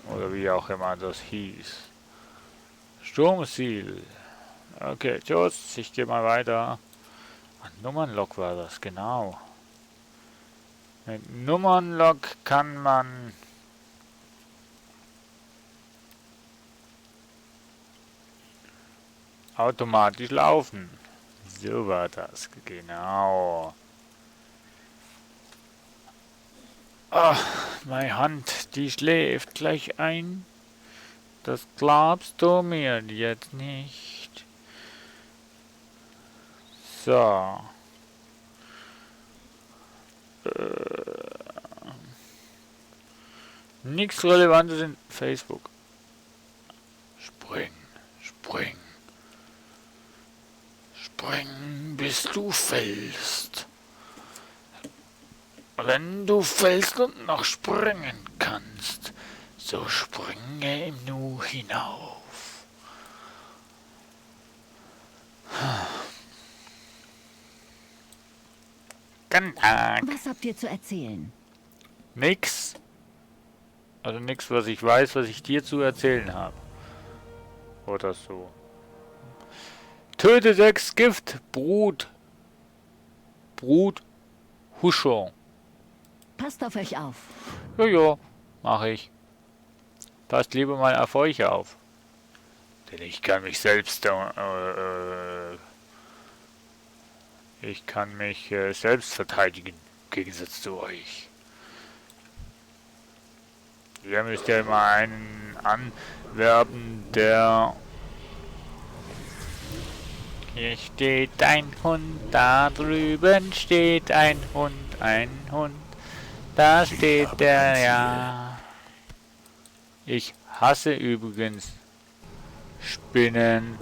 Oder wie auch immer das hieß. Sturmsiel. Okay, tschüss. Ich gehe mal weiter. Ach, Nummernlog war das, genau. Mit Nummernlog kann man... automatisch laufen. So war das, genau. Ah, meine Hand, die schläft gleich ein. Das glaubst du mir jetzt nicht. So. Nichts Relevantes in Facebook. Spring, spring. Spring, bis du fällst. Wenn du fällst und noch springen kannst, so springe im Nu hinauf. Guten Tag. Was habt ihr zu erzählen? Nix. Also nix, was ich weiß, was ich dir zu erzählen habe. Oder so. Töte 6 Gift, Brut, Huschon. Passt auf euch auf. Jojo, mache ich. Passt lieber mal auf euch auf. Denn ich kann mich selbst selbst verteidigen, im Gegensatz zu euch. Ihr müsst ja immer einen anwerben, der... Hier steht ein Hund, da drüben steht ein Hund, da steht der, ja. Ich hasse übrigens Spinnen.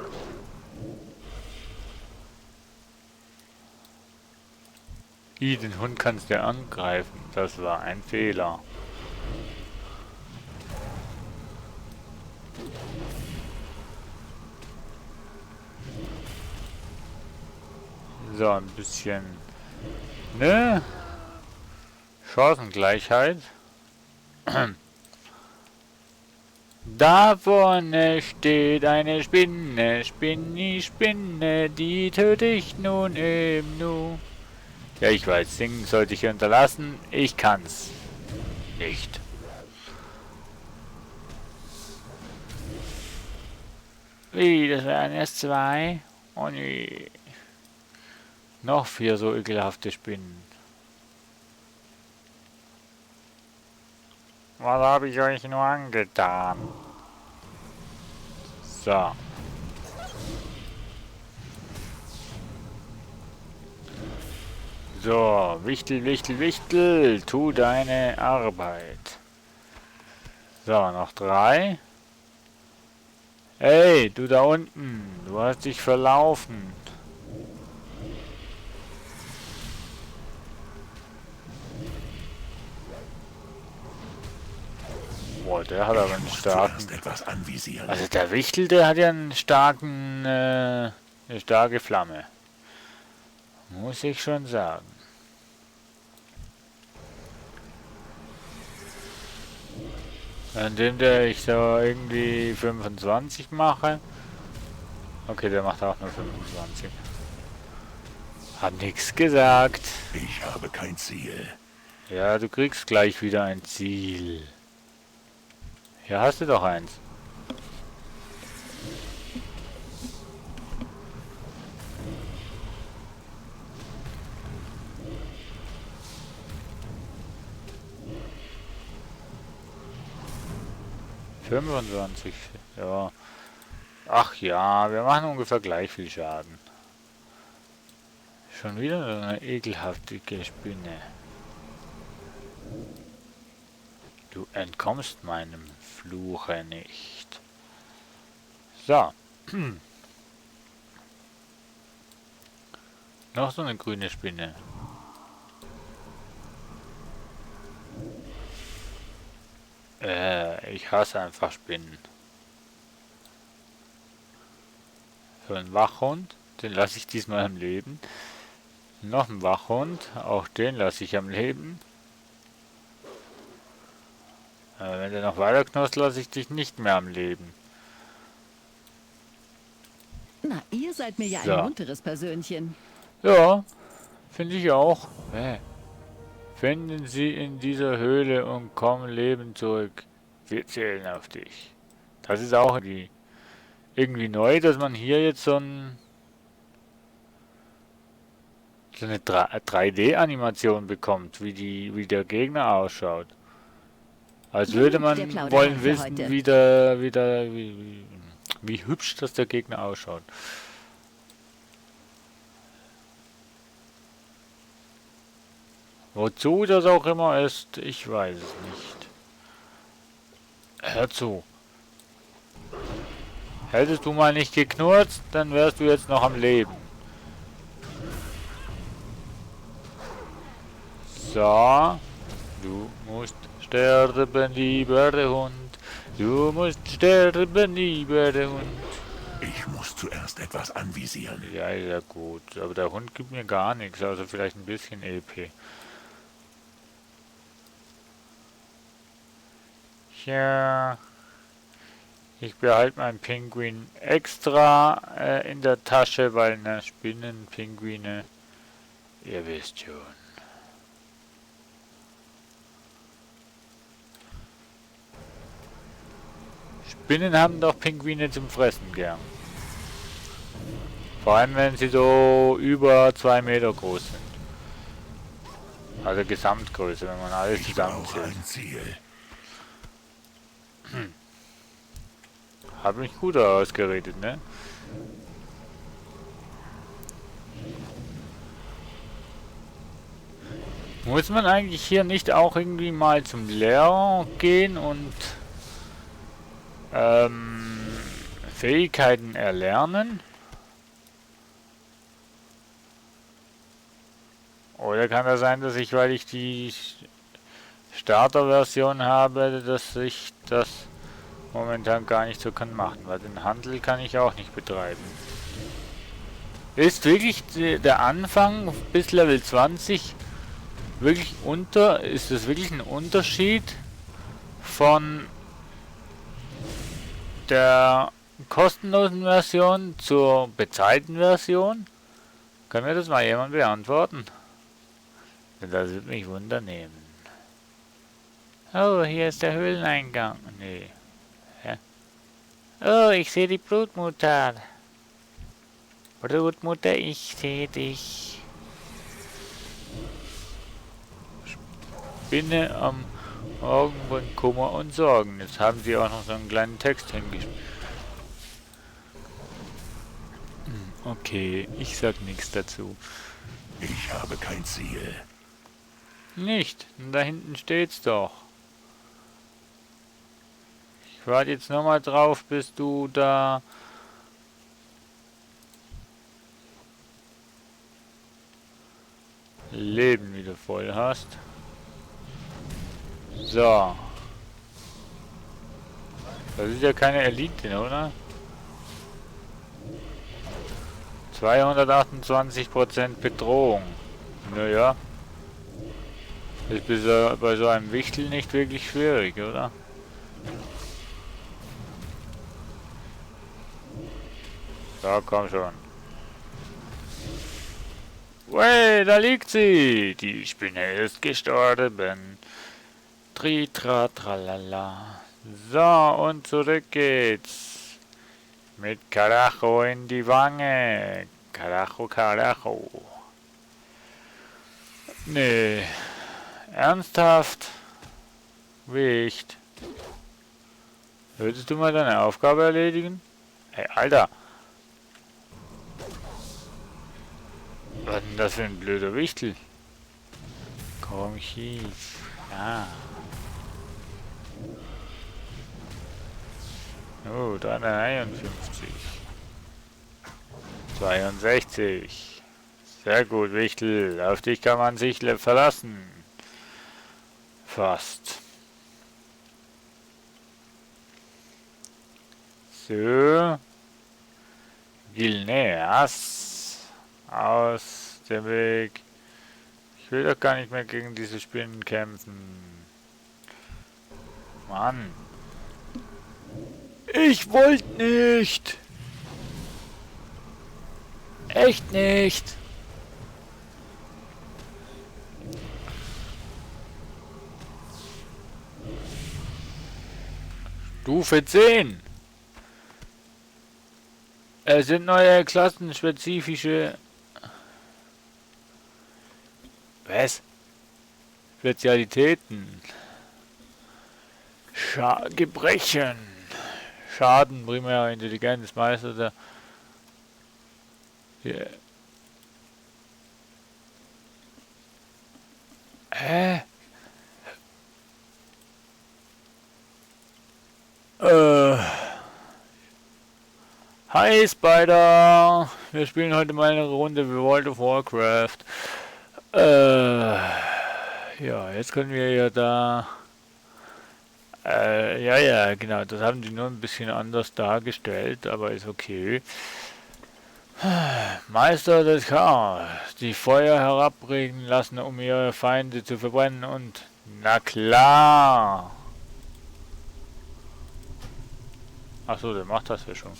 Den Hund kannst du angreifen, das war ein Fehler. So, ein bisschen, ne? Chancengleichheit. Da vorne steht eine Spinne, Spinne, die töte ich nun im Nu. Ja, ich weiß, singen sollte ich unterlassen. Ich kann's nicht. Wie, das wären erst 2. Oh nee. Noch 4 so ekelhafte Spinnen. Was habe ich euch nur angetan? So. So, Wichtel, tu deine Arbeit. So, noch 3. Hey, du da unten, du hast dich verlaufen. Boah, der hat aber einen starken... etwas anvisieren. Also der Wichtel, der hat ja einen starken, eine starke Flamme. Muss ich schon sagen. Indem ich so irgendwie 25 mache. Okay, der macht auch nur 25. Hat nichts gesagt. Ich habe kein Ziel. Ja, du kriegst gleich wieder ein Ziel. Hier hast du doch eins. ...25, ja. Ach ja, wir machen ungefähr gleich viel Schaden. Schon wieder so eine ekelhafte Spinne. Du entkommst meinem Fluche nicht. So. Noch so eine grüne Spinne. Ich hasse einfach Spinnen. So ein Wachhund, den lasse ich diesmal am Leben. Noch ein Wachhund, auch den lasse ich am Leben. Wenn der noch weiter knurrt, lasse ich dich nicht mehr am Leben. Na, ihr seid mir ja So. ein munteres Persönchen. Ja, finde ich auch. Finden Sie in dieser Höhle und kommen lebend zurück. Wir zählen auf dich. Das ist auch irgendwie neu, dass man hier jetzt so eine 3D-Animation bekommt, wie der Gegner ausschaut. Als würde man Der Plauderei wollen für wissen, heute. wie hübsch das der Gegner ausschaut. Wozu das auch immer ist, ich weiß es nicht. Hör zu. Hättest du mal nicht geknurrt, dann wärst du jetzt noch am Leben. So. Du musst sterben, lieber Hund. Du musst sterben, lieber Hund. Ich muss zuerst etwas anvisieren. Ja, ja gut. Aber der Hund gibt mir gar nichts, also vielleicht ein bisschen EP. Ja. Ich behalte meinen Pinguin extra in der Tasche, weil Spinnenpinguine, ihr wisst schon. Spinnen haben doch Pinguine zum Fressen gern. Vor allem wenn sie so über 2 Meter groß sind. Also Gesamtgröße, wenn man alles Ich brauche zusammenzählt. ein Ziel. Hab mich gut ausgeredet, ne? Muss man eigentlich hier nicht auch irgendwie mal zum Lehrer gehen und Fähigkeiten erlernen? Oder kann das sein, dass ich, weil ich die Starter-Version habe, dass ich das momentan gar nicht so kann machen, weil den Handel kann ich auch nicht betreiben. Ist wirklich der Anfang bis Level 20 wirklich ist das wirklich ein Unterschied von der kostenlosen Version zur bezahlten Version? Kann mir das mal jemand beantworten? Das würde mich wundernehmen. Oh, hier ist der Höhleneingang. Nee. Hä? Oh, ich sehe die Brutmutter. Brutmutter, ich sehe dich. Spinne am Morgen von Kummer und Sorgen. Jetzt haben sie auch noch so einen kleinen Text hingeschrieben. Okay, ich sag nichts dazu. Ich habe kein Ziel. Nicht, da hinten steht's doch. Ich warte jetzt nochmal drauf, bis du da Leben wieder voll hast. So. Das ist ja keine Elite, oder? 228% Bedrohung. Naja. Ist bei so einem Wichtel nicht wirklich schwierig, oder? Ja, komm schon. Wey, da liegt sie! Die Spinne ist gestorben. Tritra, tralala. So, und zurück geht's. Mit Karacho in die Wange. Karacho, Karacho. Nee. Ernsthaft? Wicht. Würdest du mal deine Aufgabe erledigen? Hey, Alter. Was ist denn das für ein blöder Wichtel? Komm, schief. Ja. Oh, 351. 62. Sehr gut, Wichtel. Auf dich kann man sich verlassen. Fast. So. Gilneas. Aus dem Weg. Ich will doch gar nicht mehr gegen diese Spinnen kämpfen. Mann. Ich wollte nicht. Echt nicht. Stufe 10. Es sind neue klassenspezifische... Was? Spezialitäten. Gebrechen. Schaden, primär Intelligenz, Meister der... Yeah. Hä? Hi Spider! Wir spielen heute mal eine Runde World of Warcraft. Ja, jetzt können wir ja da... ja, genau, das haben die nur ein bisschen anders dargestellt, aber ist okay. Meister des Chaos, die Feuer herabregnen lassen, um ihre Feinde zu verbrennen und... Na klar! Achso, der macht das ja schon.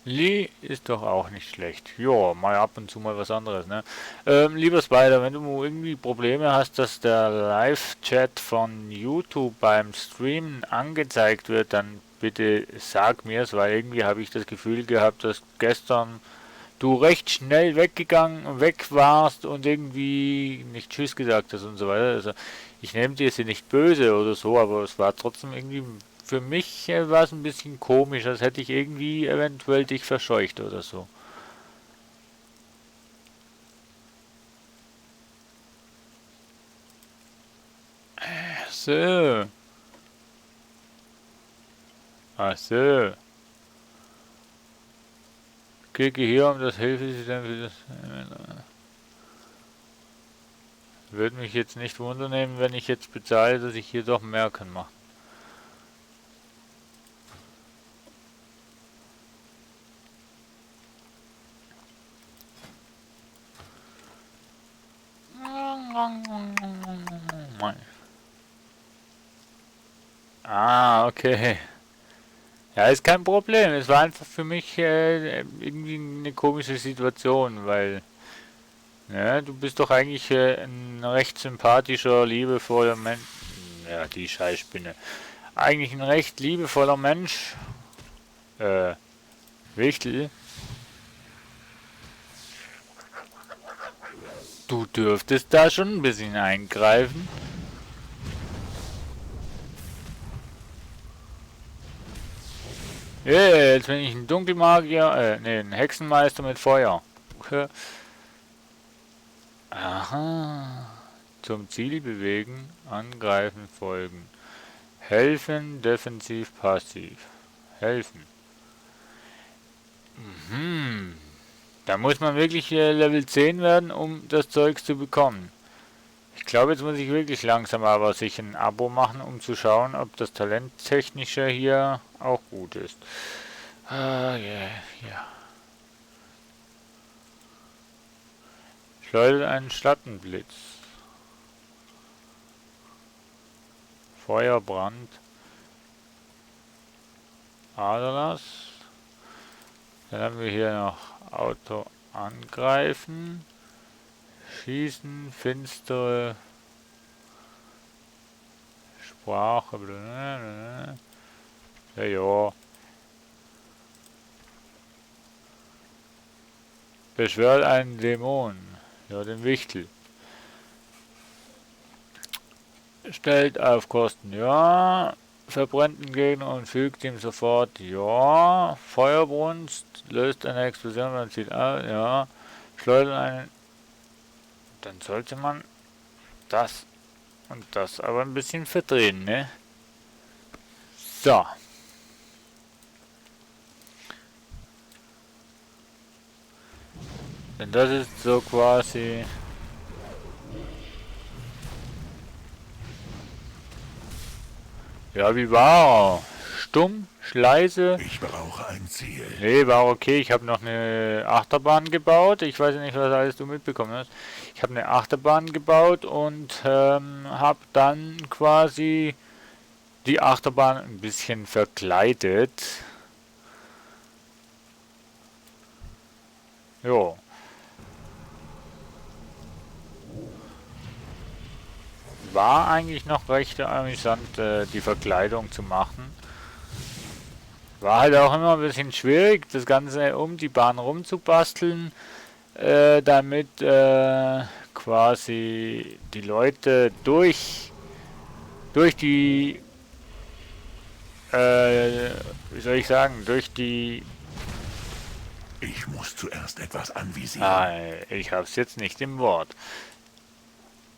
Lee ist doch auch nicht schlecht. Jo, mal ab und zu mal was anderes, ne? Lieber Spider, wenn du irgendwie Probleme hast, dass der Live-Chat von YouTube beim Streamen angezeigt wird, dann bitte sag mir's, weil irgendwie habe ich das Gefühl gehabt, dass gestern du recht schnell weg warst und irgendwie nicht Tschüss gesagt hast und so weiter. Also ich nehme dir sie nicht böse oder so, aber es war trotzdem irgendwie, für mich war es ein bisschen komisch, als hätte ich irgendwie eventuell dich verscheucht oder so. So. Ach so. Klicke hier um das Hilfesystem für das... Würde mich jetzt nicht wundern, wenn ich jetzt bezahle, dass ich hier doch mehr kann machen. Ah, okay. Ja, ist kein Problem. Es war einfach für mich irgendwie eine komische Situation, weil ja, du bist doch eigentlich ein recht sympathischer, liebevoller Mensch. Ja, die Scheißspinne. Eigentlich ein recht liebevoller Mensch. Wichtel. Du dürftest da schon ein bisschen eingreifen. Jetzt bin ich ein Dunkelmagier, ne, ein Hexenmeister mit Feuer. Okay. Aha. Zum Ziel bewegen, angreifen, folgen. Helfen, defensiv, passiv. Helfen. Mhm. Da muss man wirklich Level 10 werden, um das Zeugs zu bekommen. Ich glaube, jetzt muss ich wirklich langsam aber sich ein Abo machen, um zu schauen, ob das Talenttechnische hier auch gut ist. Ah, ja. Schleudert einen Schattenblitz. Feuerbrand. Aderlass. Dann haben wir hier noch Auto angreifen. Schießen, finstere Sprache. Ja. Beschwört einen Dämon. Ja, den Wichtel. Stellt auf Kosten. Ja. Verbrennt den Gegner und fügt ihm sofort. Ja. Feuerbrunst. Löst eine Explosion und zieht aus. Ja. Schleudert einen. Dann sollte man das Und das aber ein bisschen verdrehen, ne? So. Denn das ist so quasi... Ja, wie war er? Stumm? Schleise? Ich brauche ein Ziel. Nee, war okay. Ich habe noch eine Achterbahn gebaut. Ich weiß nicht, was alles du mitbekommen hast. Ich habe eine Achterbahn gebaut und habe dann quasi die Achterbahn ein bisschen verkleidet. Jo. War eigentlich noch recht amüsant, die Verkleidung zu machen. War halt auch immer ein bisschen schwierig, das Ganze um die Bahn rumzubasteln, damit quasi die Leute durch die, wie soll ich sagen, durch die... Ich muss zuerst etwas anvisieren. ich hab's jetzt nicht im Wort.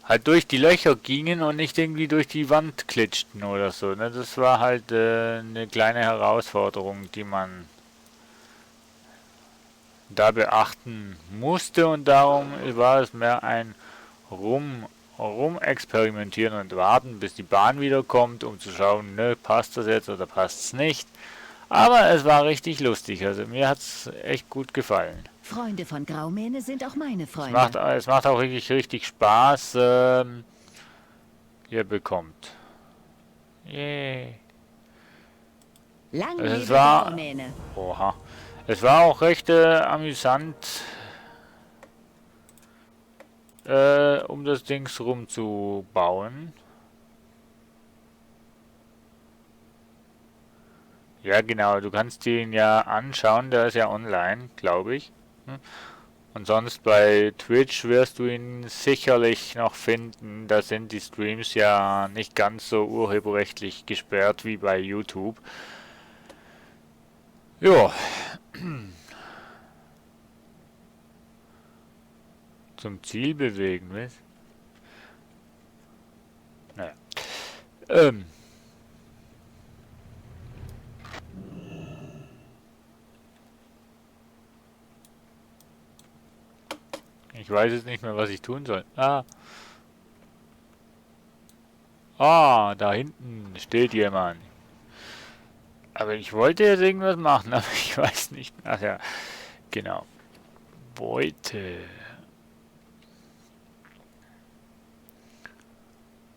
Halt durch die Löcher gingen und nicht irgendwie durch die Wand klitschten oder so. Ne? Das war halt eine kleine Herausforderung, die man da beachten musste, und darum war es mehr ein Rumexperimentieren und warten, bis die Bahn wiederkommt, um zu schauen, ne, passt das jetzt oder passt es nicht. Aber es war richtig lustig, also mir hat es echt gut gefallen. Freunde von Graumähne sind auch meine Freunde. Es macht auch wirklich richtig Spaß. Ihr bekommt. Yeah. Lang Es lebe war- Graumähne. Oha. Es war auch recht amüsant, um das Dings rumzubauen. Ja, genau, du kannst ihn ja anschauen, der ist ja online, glaube ich. Und sonst bei Twitch wirst du ihn sicherlich noch finden. Da sind die Streams ja nicht ganz so urheberrechtlich gesperrt wie bei YouTube. Jo. Zum Ziel bewegen, was? Naja. Ich weiß jetzt nicht mehr, was ich tun soll. Da hinten steht jemand. Aber ich wollte jetzt irgendwas machen, aber ich weiß nicht. Ach ja, genau. Beute.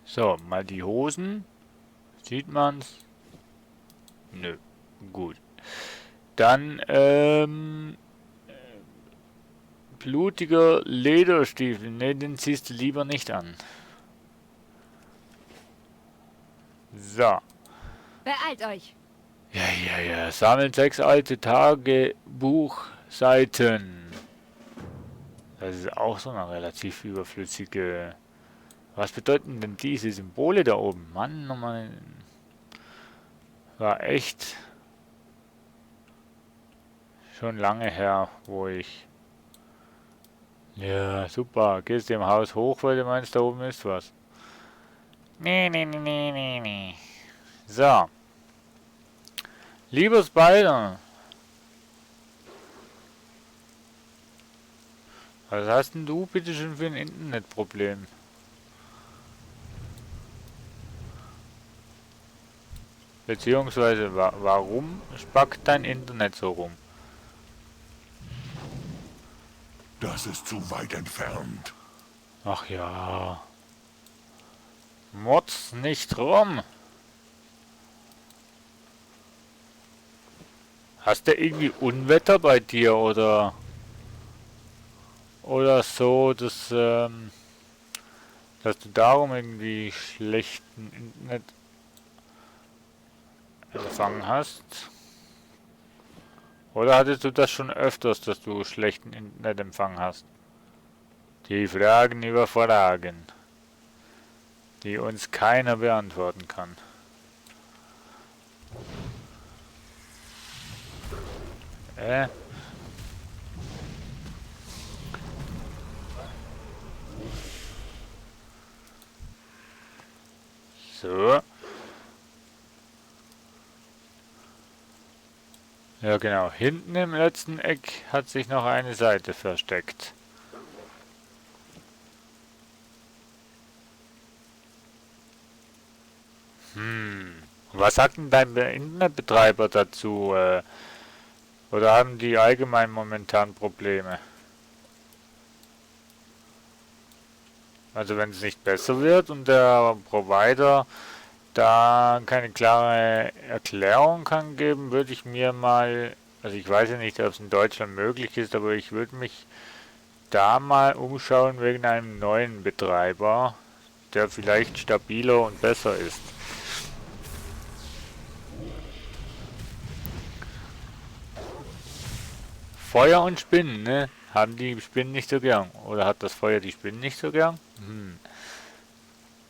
So, mal die Hosen. Sieht man's? Nö. Gut. Dann, blutiger Lederstiefel. Ne, den ziehst du lieber nicht an. So. Beeilt euch! Ja. Sammelt 6 alte Tagebuchseiten. Das ist auch so eine relativ überflüssige... Was bedeuten denn diese Symbole da oben? Mann, nochmal... War echt... schon lange her, wo ich... Ja, super. Gehst du im Haus hoch, weil du meinst, da oben ist was? Nee. So. Lieber Spider. Was hast denn du bitte schon für ein Internetproblem? Beziehungsweise, warum spackt dein Internet so rum? Das ist zu weit entfernt. Ach ja. Motz nicht rum. Hast du irgendwie Unwetter bei dir oder so, dass du darum irgendwie schlechten Internetempfang hast? Oder hattest du das schon öfters, dass du schlechten Internetempfang hast? Die Fragen über Fragen, die uns keiner beantworten kann. So. Ja genau, hinten im letzten Eck hat sich noch eine Seite versteckt. Was sagt denn dein Internetbetreiber dazu? Oder haben die allgemein momentan Probleme? Also wenn es nicht besser wird und der Provider da keine klare Erklärung kann geben, würde ich mir mal, also ich weiß ja nicht, ob es in Deutschland möglich ist, aber ich würde mich da mal umschauen wegen einem neuen Betreiber, der vielleicht stabiler und besser ist. Feuer und Spinnen, ne? Haben die Spinnen nicht so gern? Oder hat das Feuer die Spinnen nicht so gern?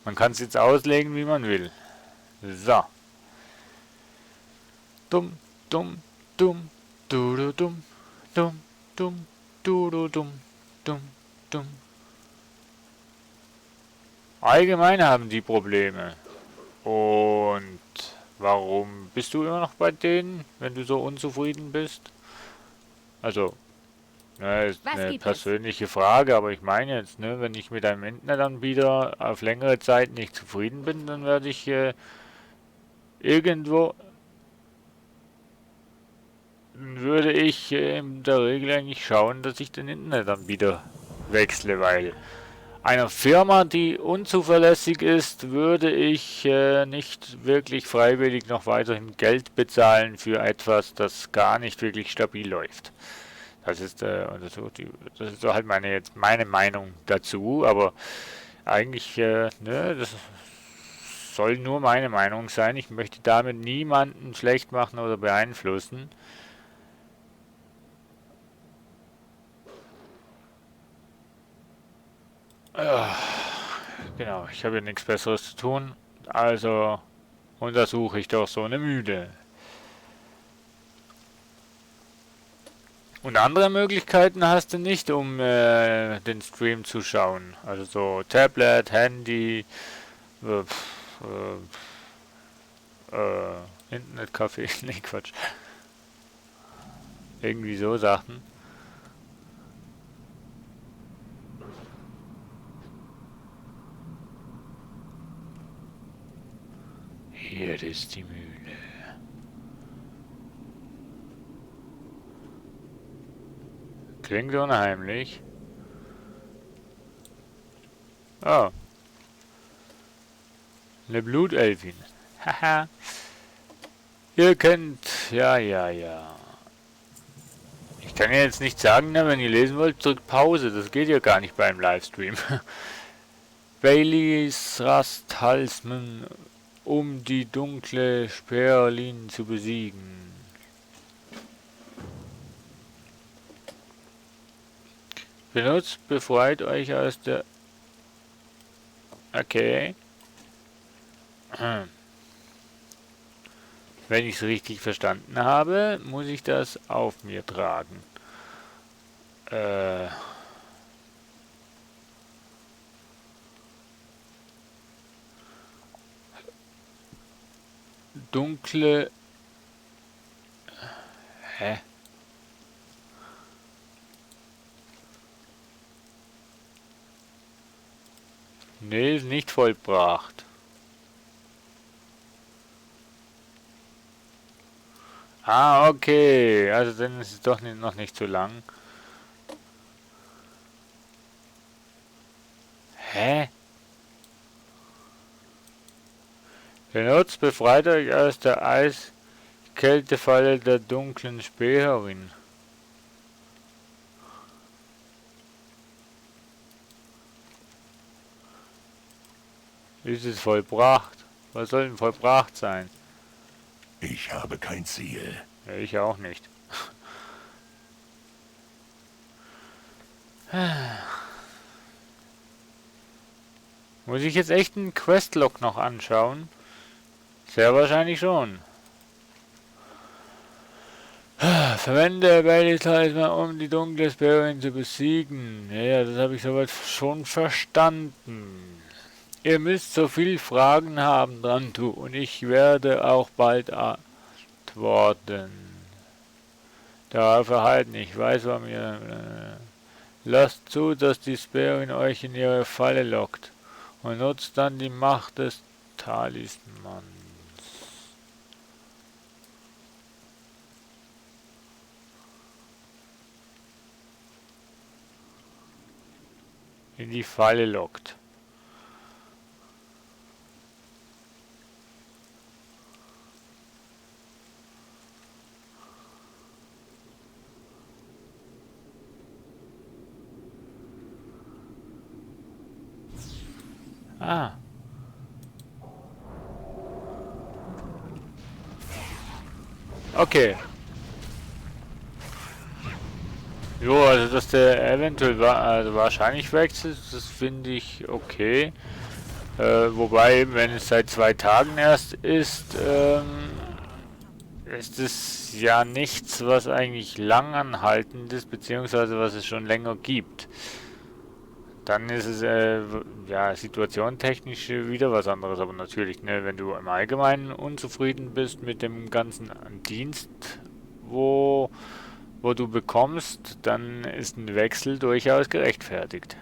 Man kann es jetzt auslegen, wie man will. So. Dumm, dumm, dumm, du du dumm, dumm, dumm, du du dumm, dumm, dumm. Allgemein haben die Probleme. Und warum bist du immer noch bei denen, wenn du so unzufrieden bist? Also, ne, ist Was eine gibt es? persönliche Frage, aber ich meine jetzt, ne, wenn ich mit einem Internetanbieter auf längere Zeit nicht zufrieden bin, dann werde ich irgendwo, würde ich in der Regel eigentlich schauen, dass ich den Internetanbieter wechsle, weil einer Firma, die unzuverlässig ist, würde ich nicht wirklich freiwillig noch weiterhin Geld bezahlen für etwas, das gar nicht wirklich stabil läuft. Das ist, das ist so halt meine Meinung dazu, aber eigentlich, ne, das soll nur meine Meinung sein. Ich möchte damit niemanden schlecht machen oder beeinflussen. Genau, ich habe ja nichts Besseres zu tun, also untersuche ich doch so eine Mühle. Und andere Möglichkeiten hast du nicht, um den Stream zu schauen. Also so Tablet, Handy, äh, Internetcafé, nee Quatsch. Irgendwie so Sachen. Hier ist die Mühle. Klingt unheimlich. Oh. Eine Blutelfin. Haha. Ihr könnt... Ja. Ich kann ja jetzt nicht sagen, ne, wenn ihr lesen wollt, drückt Pause. Das geht ja gar nicht beim Livestream. Baileys Rasthalsman, um die dunkle Sperlin zu besiegen. Benutzt, befreit euch aus der... Okay. Wenn ich es richtig verstanden habe, muss ich das auf mir tragen. Dunkle... Hä? Nee, ist nicht vollbracht. Ah, okay. Also dann ist es doch noch nicht so lang. Hä? Benutzt, befreit euch aus der Eiskältefalle der dunklen Späherin. Ist es vollbracht? Was soll denn vollbracht sein? Ich habe kein Ziel. Ja, ich auch nicht. Muss ich jetzt echt einen Questlog noch anschauen? Sehr wahrscheinlich schon. Verwende Baileys Talisman, um die dunkle Späherin zu besiegen. Ja, das habe ich soweit schon verstanden. Ihr müsst so viel Fragen haben, Drantu, und ich werde auch bald antworten. Darauf erhalten, ich weiß, warum ihr... lasst zu, dass die Späherin euch in ihre Falle lockt und nutzt dann die Macht des Talismans. In die Falle lockt. Ah. Okay. Jo, also dass der eventuell also wahrscheinlich wechselt, das finde ich okay. Wobei, wenn es seit 2 Tagen erst ist, ist es ja nichts, was eigentlich langanhaltend ist, beziehungsweise was es schon länger gibt. Dann ist es ja situationentechnisch wieder was anderes, aber natürlich, ne, wenn du im Allgemeinen unzufrieden bist mit dem ganzen Dienst, wo du bekommst, dann ist ein Wechsel durchaus gerechtfertigt.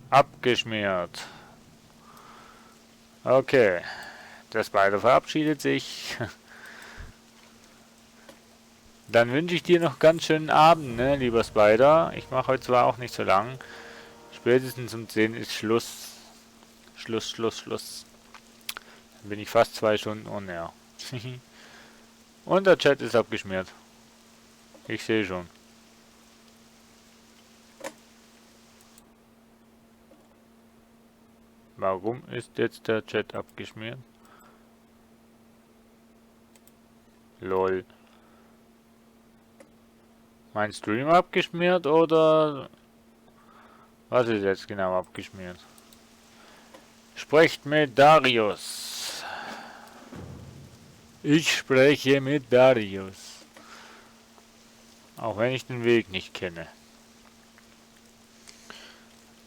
Abgeschmiert. Okay, der Spider verabschiedet sich. Dann wünsche ich dir noch ganz schönen Abend, ne, lieber Spider. Ich mache heute zwar auch nicht so lang. Spätestens um 10 ist Schluss. Schluss. Dann bin ich fast 2 Stunden on air. Und der Chat ist abgeschmiert. Ich sehe schon. Warum ist jetzt der Chat abgeschmiert? Lol. Mein Stream abgeschmiert oder was ist jetzt genau abgeschmiert? Sprecht mit Darius. Ich spreche mit Darius. Auch wenn ich den Weg nicht kenne.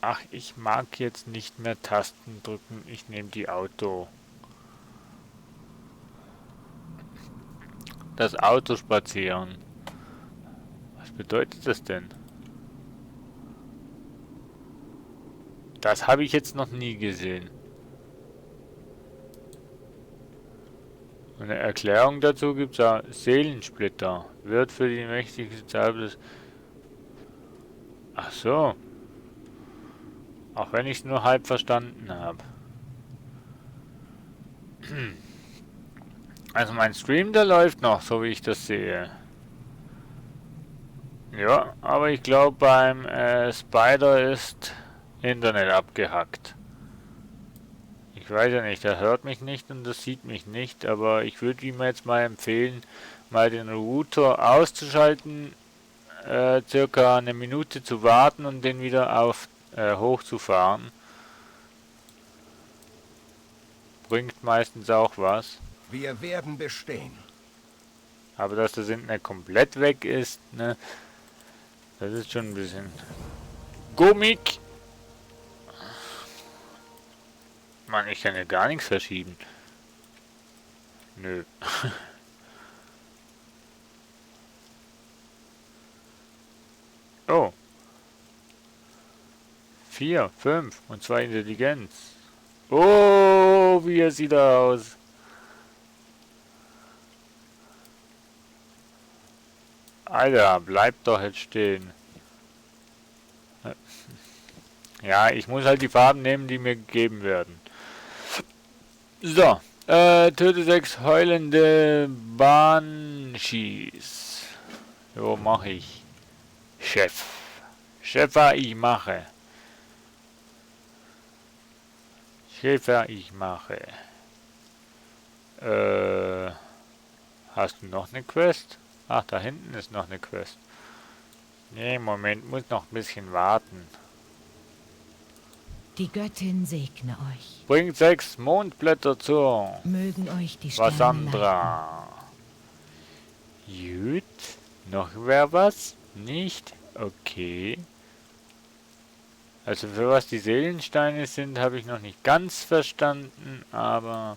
Ach, ich mag jetzt nicht mehr Tasten drücken. Ich nehme die Auto. Das Auto spazieren. Was bedeutet das denn? Das habe ich jetzt noch nie gesehen. Eine Erklärung dazu gibt es auch. Seelensplitter. Wird für die mächtigste Zahl des... Ach so. Auch wenn ich es nur halb verstanden habe. Also mein Stream, der läuft noch, so wie ich das sehe. Ja, aber ich glaube beim Spider ist Internet abgehackt. Ich weiß ja nicht, er hört mich nicht und das sieht mich nicht, aber ich würde ihm jetzt mal empfehlen, mal den Router auszuschalten, circa eine Minute zu warten und den wieder auf hochzufahren. Bringt meistens auch was. Wir werden bestehen. Aber dass das Internet komplett weg ist, ne, das ist schon ein bisschen Gummik. Mann, ich kann ja gar nichts verschieben. Nö. Oh. 4, 5 und 2 Intelligenz. Oh, wie er sieht aus. Alter, bleib doch jetzt stehen. Ja, ich muss halt die Farben nehmen, die mir gegeben werden. So, töte 6 heulende Banshees. Jo, mach ich. Chef. Chefer, ich mache. Chefer, ich mache. Hast du noch eine Quest? Ach, da hinten ist noch eine Quest. Nee, Moment, muss noch ein bisschen warten. Die Göttin segne euch. Bringt 6 Mondblätter zur Mögen euch die Sterne Vassandra. Gut. Noch wer was? Nicht? Okay. Also für was die Seelensteine sind, habe ich noch nicht ganz verstanden, aber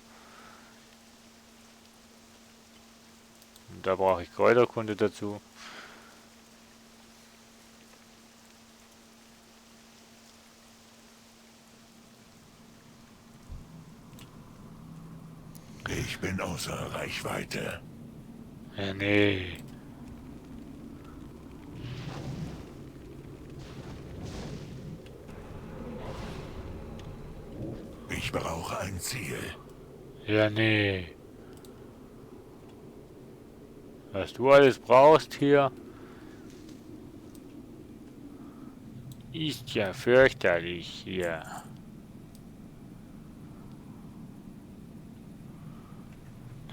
da brauche ich Kräuterkunde dazu. Ich bin außer Reichweite. Ja, nee. Ich brauche ein Ziel. Ja, nee. Was du alles brauchst hier, ist ja fürchterlich hier.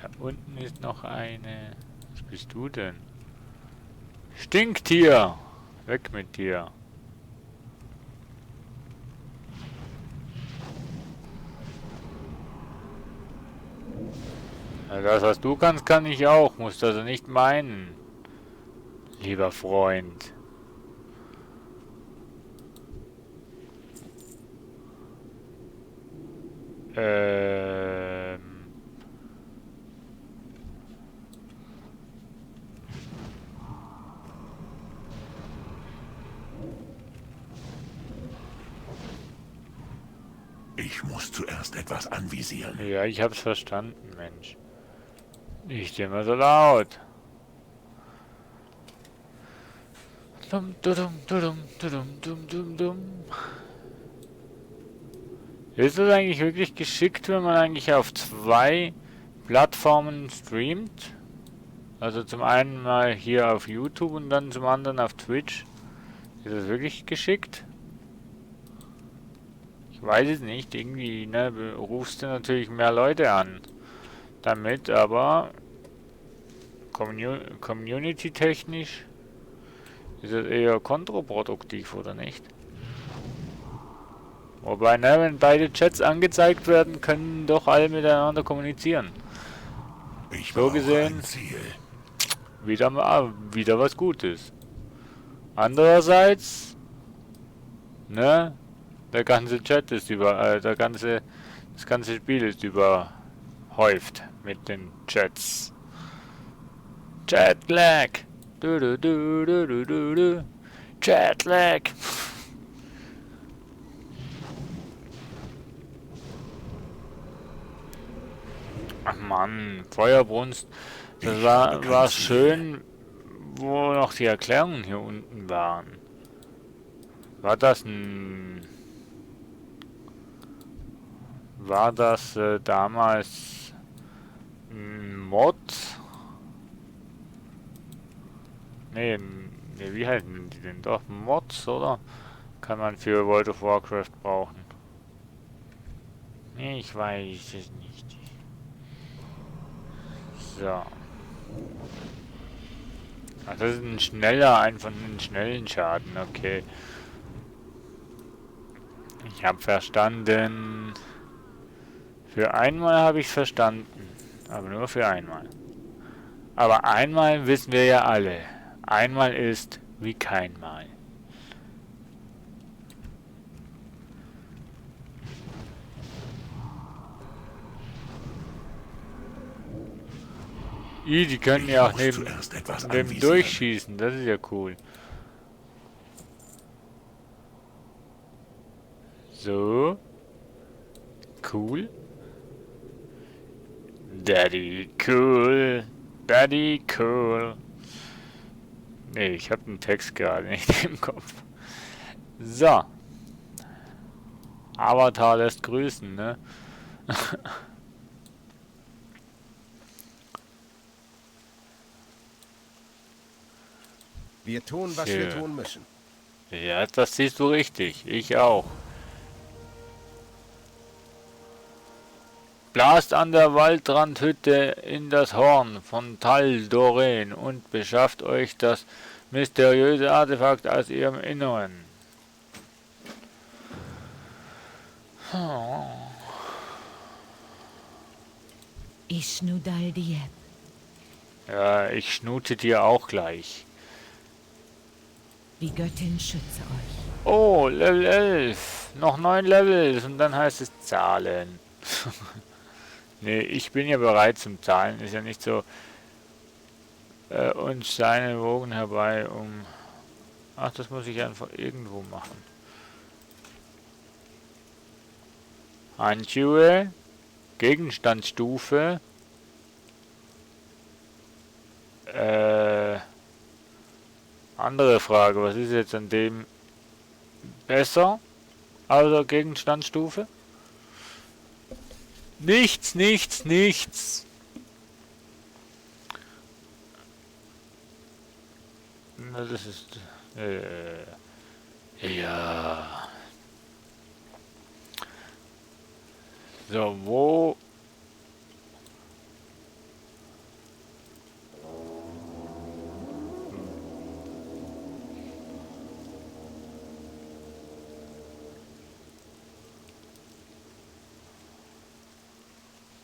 Da unten ist noch eine. Was bist du denn? Stinktier! Weg mit dir. Ja, das, was du kannst, kann ich auch. Musst also nicht meinen, lieber Freund. Ähm... Ich muss zuerst etwas anvisieren. Ja, ich hab's verstanden, Mensch. Nicht immer so laut. Dum, dudum, dudum, dudum, dum, dum, dum. Ist es eigentlich wirklich geschickt, wenn man eigentlich auf 2 Plattformen streamt? Also zum einen mal hier auf YouTube und dann zum anderen auf Twitch. Ist das wirklich geschickt? Ich weiß es nicht. Irgendwie, ne, rufst du natürlich mehr Leute an damit, aber community-technisch ist es eher kontraproduktiv, oder nicht? Wobei, ne, wenn beide Chats angezeigt werden, können doch alle miteinander kommunizieren. Ich So brauche gesehen, ein Ziel. wieder was Gutes. Andererseits, ne, der ganze Chat ist das ganze Spiel ist überhäuft mit den Chats. Chatlag. Du du du du du du du. Chatlag. Ach Mann, Feuerbrunst. Das war schön, wo noch die Erklärungen hier unten waren. War das damals ein Mod? Nee, wie heißen die denn? Doch Mods, oder? Kann man für World of Warcraft brauchen. Nee, ich weiß es nicht. So. Ach, das ist ein schneller, einfach einen schnellen Schaden, okay. Ich habe verstanden. Für einmal habe ich verstanden. Aber nur für einmal. Aber einmal wissen wir ja alle. Einmal ist wie kein Mal. Die können ja auch neben durchschießen, das ist ja cool. So. Cool. Daddy cool. Daddy cool. Nee, ich habe den Text gerade nicht im Kopf. So. Avatar lässt grüßen, ne? Wir tun, was wir tun müssen. Ja, das siehst du richtig. Ich auch. Blast an der Waldrandhütte in das Horn von Tal Doreen und beschafft euch das mysteriöse Artefakt aus ihrem Inneren. Ishnudal Dieb. Ja, ich schnute dir auch gleich. Die Göttin schütze euch. Oh, Level 11. Noch 9 Levels und dann heißt es Zahlen. Nee, ich bin ja bereit zum Zahlen. Ist ja nicht so. Und Steine wogen herbei, um... Ach, das muss ich einfach irgendwo machen. Handschuhe. Gegenstandsstufe. Andere Frage. Was ist jetzt an dem besser? Also Gegenstandsstufe? Nichts, nichts, nichts. Na, das ist... ja. So, wo...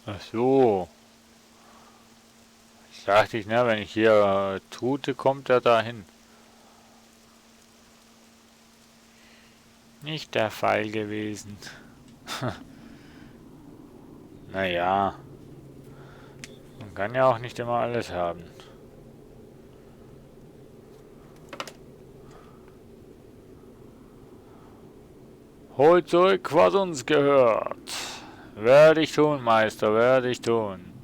Ach so. Sagte ich, ne, wenn ich hier tute, kommt er dahin. Nicht der Fall gewesen. Naja. Man kann ja auch nicht immer alles haben. Holt zurück, was uns gehört. Werde ich tun, Meister, werde ich tun.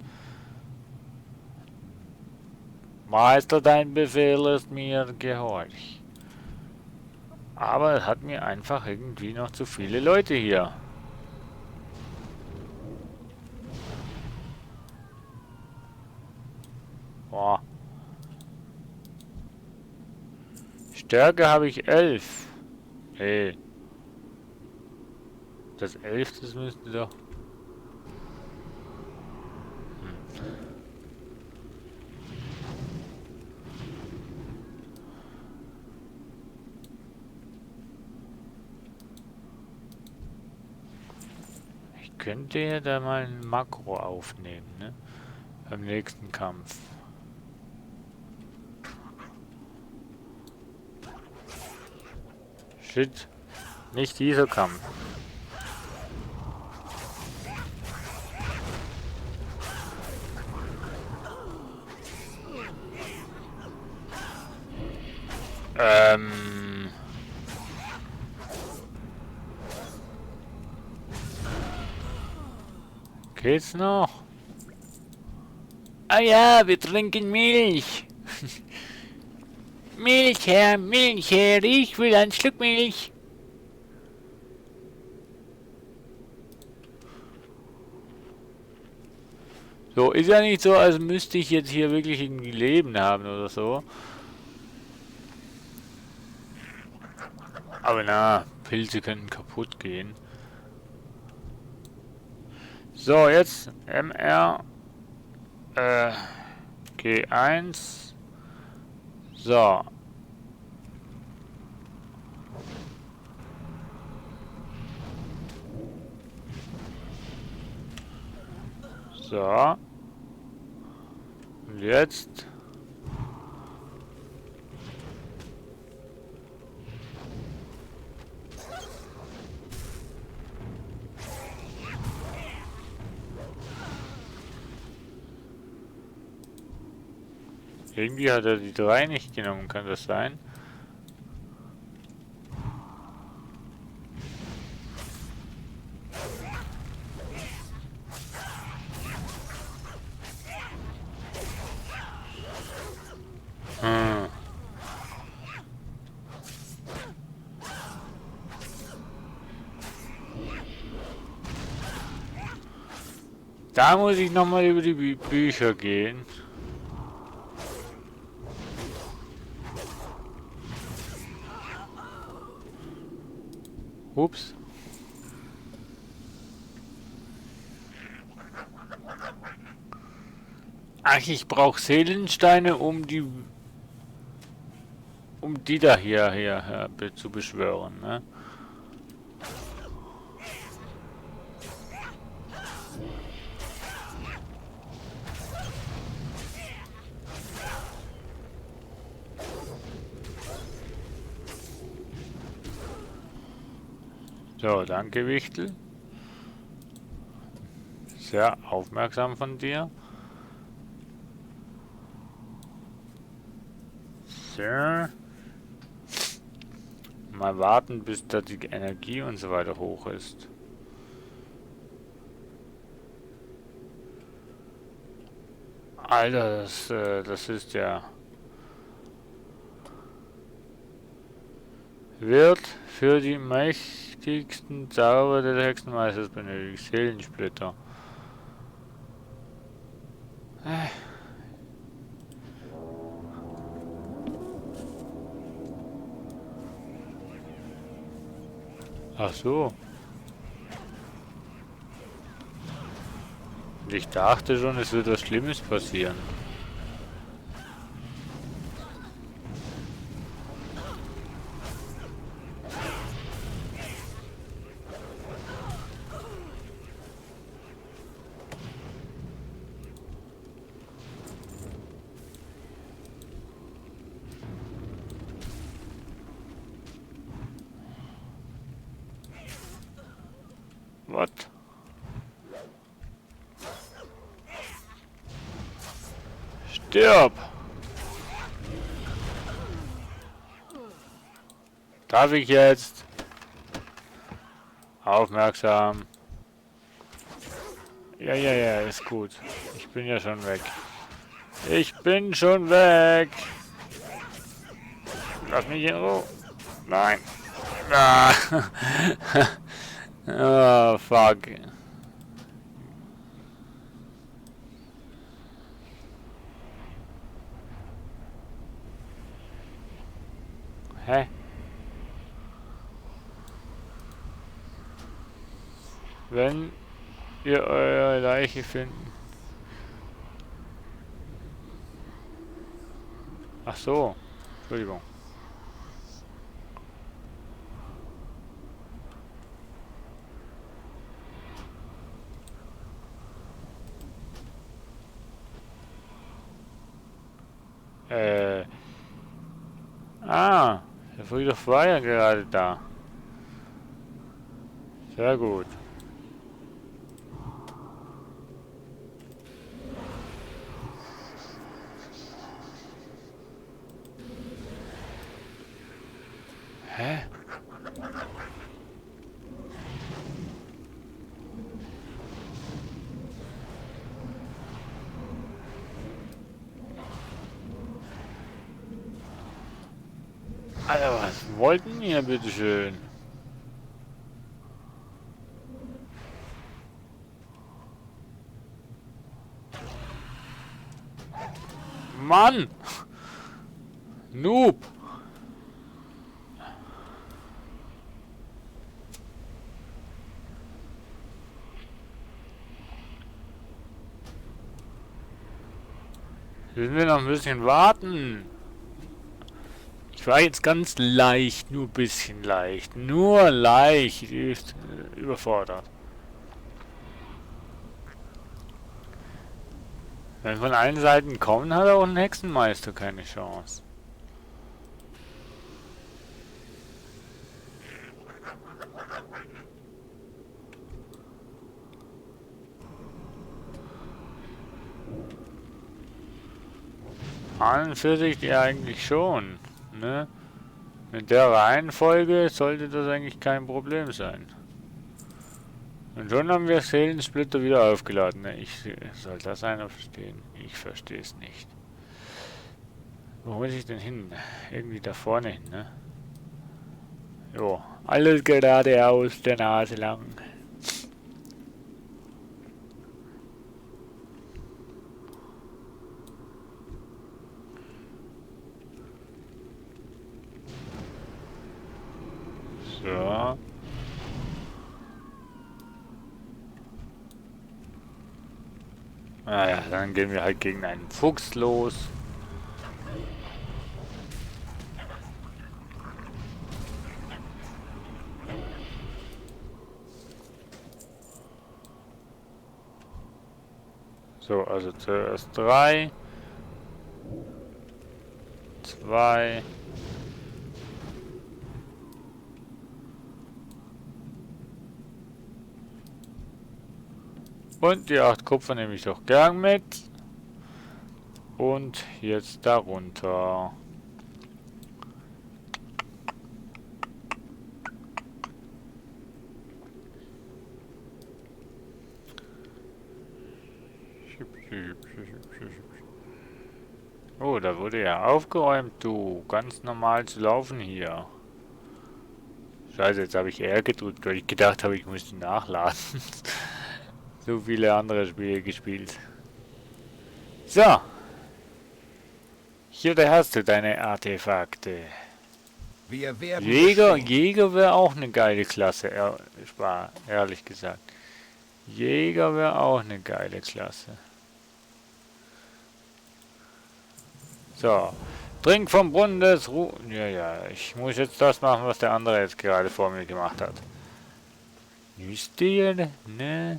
Meister, dein Befehl ist mir gehorch. Aber es hat mir einfach irgendwie noch zu viele Leute hier. Boah. Stärke habe ich 11. Hey. Das 11, das müsste doch... Ich könnte ja da mal ein Makro aufnehmen, ne? Beim nächsten Kampf. Shit. Nicht dieser Kampf. Geht's noch? Ah ja, wir trinken Milch. Milch her, ich will ein Stück Milch. So, ist ja nicht so, als müsste ich jetzt hier wirklich irgendwie Leben haben oder so. Aber na, Pilze können kaputt gehen. So, jetzt MR G1. So. So. Und jetzt. Irgendwie hat er die 3 nicht genommen, kann das sein? Da muss ich nochmal über die Bücher gehen. Ups. Ach, ich brauche Seelensteine, um die da hier zu beschwören, ne? So, danke Wichtel. Sehr aufmerksam von dir. So. Mal warten, bis da die Energie und so weiter hoch ist. Alter, das ist ja... Wird für die mächtigsten Zauber des Hexenmeisters benötigt. Seelensplitter. Ach so. Ich dachte schon, es wird was Schlimmes passieren. Was? Stirb! Darf ich jetzt? Aufmerksam. Ja, ist gut. Ich bin ja schon weg. Ich bin schon weg. Lass mich in Ruhe. Nein. Ah. Oh, fuck. Hä? Wenn wir eure Leiche finden. Ach so. Entschuldigung. Der Friedhof war ja gerade da. Sehr gut. Hä? Alter, was wollten ihr bitteschön? Mann! Noob! Müssen wir noch ein bisschen warten? Ich war jetzt ganz leicht, nur ein bisschen leicht. Nur leicht überfordert. Wenn von allen Seiten kommen, hat auch ein Hexenmeister keine Chance. An und für sich ja eigentlich schon. Ne? In der Reihenfolge sollte das eigentlich kein Problem sein. Und schon haben wir Seelensplitter wieder aufgeladen. Ne? Soll das einer verstehen? Ich verstehe es nicht. Wo muss ich denn hin? Irgendwie da vorne hin, ne? Jo, alles geradeaus der Nase lang. So. Naja, dann gehen wir halt gegen einen Fuchs los. So, also zuerst 3, 2, Und die 8 Kupfer nehme ich doch gern mit. Und jetzt darunter. Oh, da wurde ja aufgeräumt, du. Ganz normal zu laufen hier. Scheiße, jetzt habe ich R gedrückt, weil ich gedacht habe, ich müsste nachladen. So viele andere Spiele gespielt. So. Hier hast du deine Artefakte. Wir werden Jäger, bestehen. Jäger wäre auch eine geile Klasse, ehrlich gesagt. Jäger wäre auch eine geile Klasse. So. Trink vom Brunnen des Ja, ich muss jetzt das machen, was der andere jetzt gerade vor mir gemacht hat. Nüstil, ne?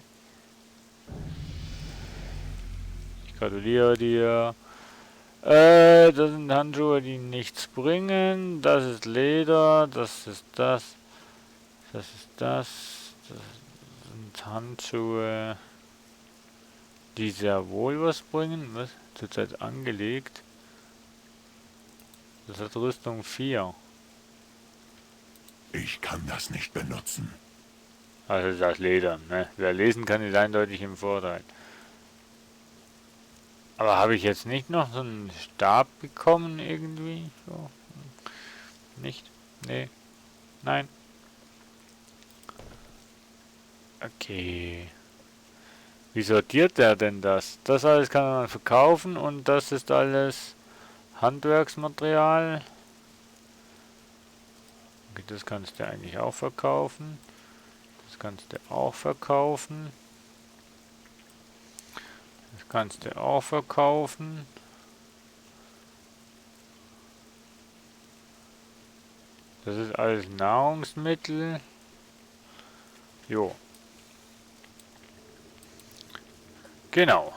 Ich gratuliere dir. Das sind Handschuhe, die nichts bringen. Das ist Leder, das ist das. Das ist das. Das sind Handschuhe, die sehr wohl was bringen. Was? Zurzeit angelegt. Das hat Rüstung 4. Ich kann das nicht benutzen. Also das Leder, ne? Wer lesen kann, ist eindeutig im Vorteil. Aber habe ich jetzt nicht noch so einen Stab bekommen irgendwie? So. Nicht? Nee. Nein. Okay. Wie sortiert der denn das? Das alles kann man verkaufen und das ist alles Handwerksmaterial. Okay, das kannst du eigentlich auch verkaufen. Das kannst du auch verkaufen. Das kannst du auch verkaufen. Das ist alles Nahrungsmittel. Jo. Genau.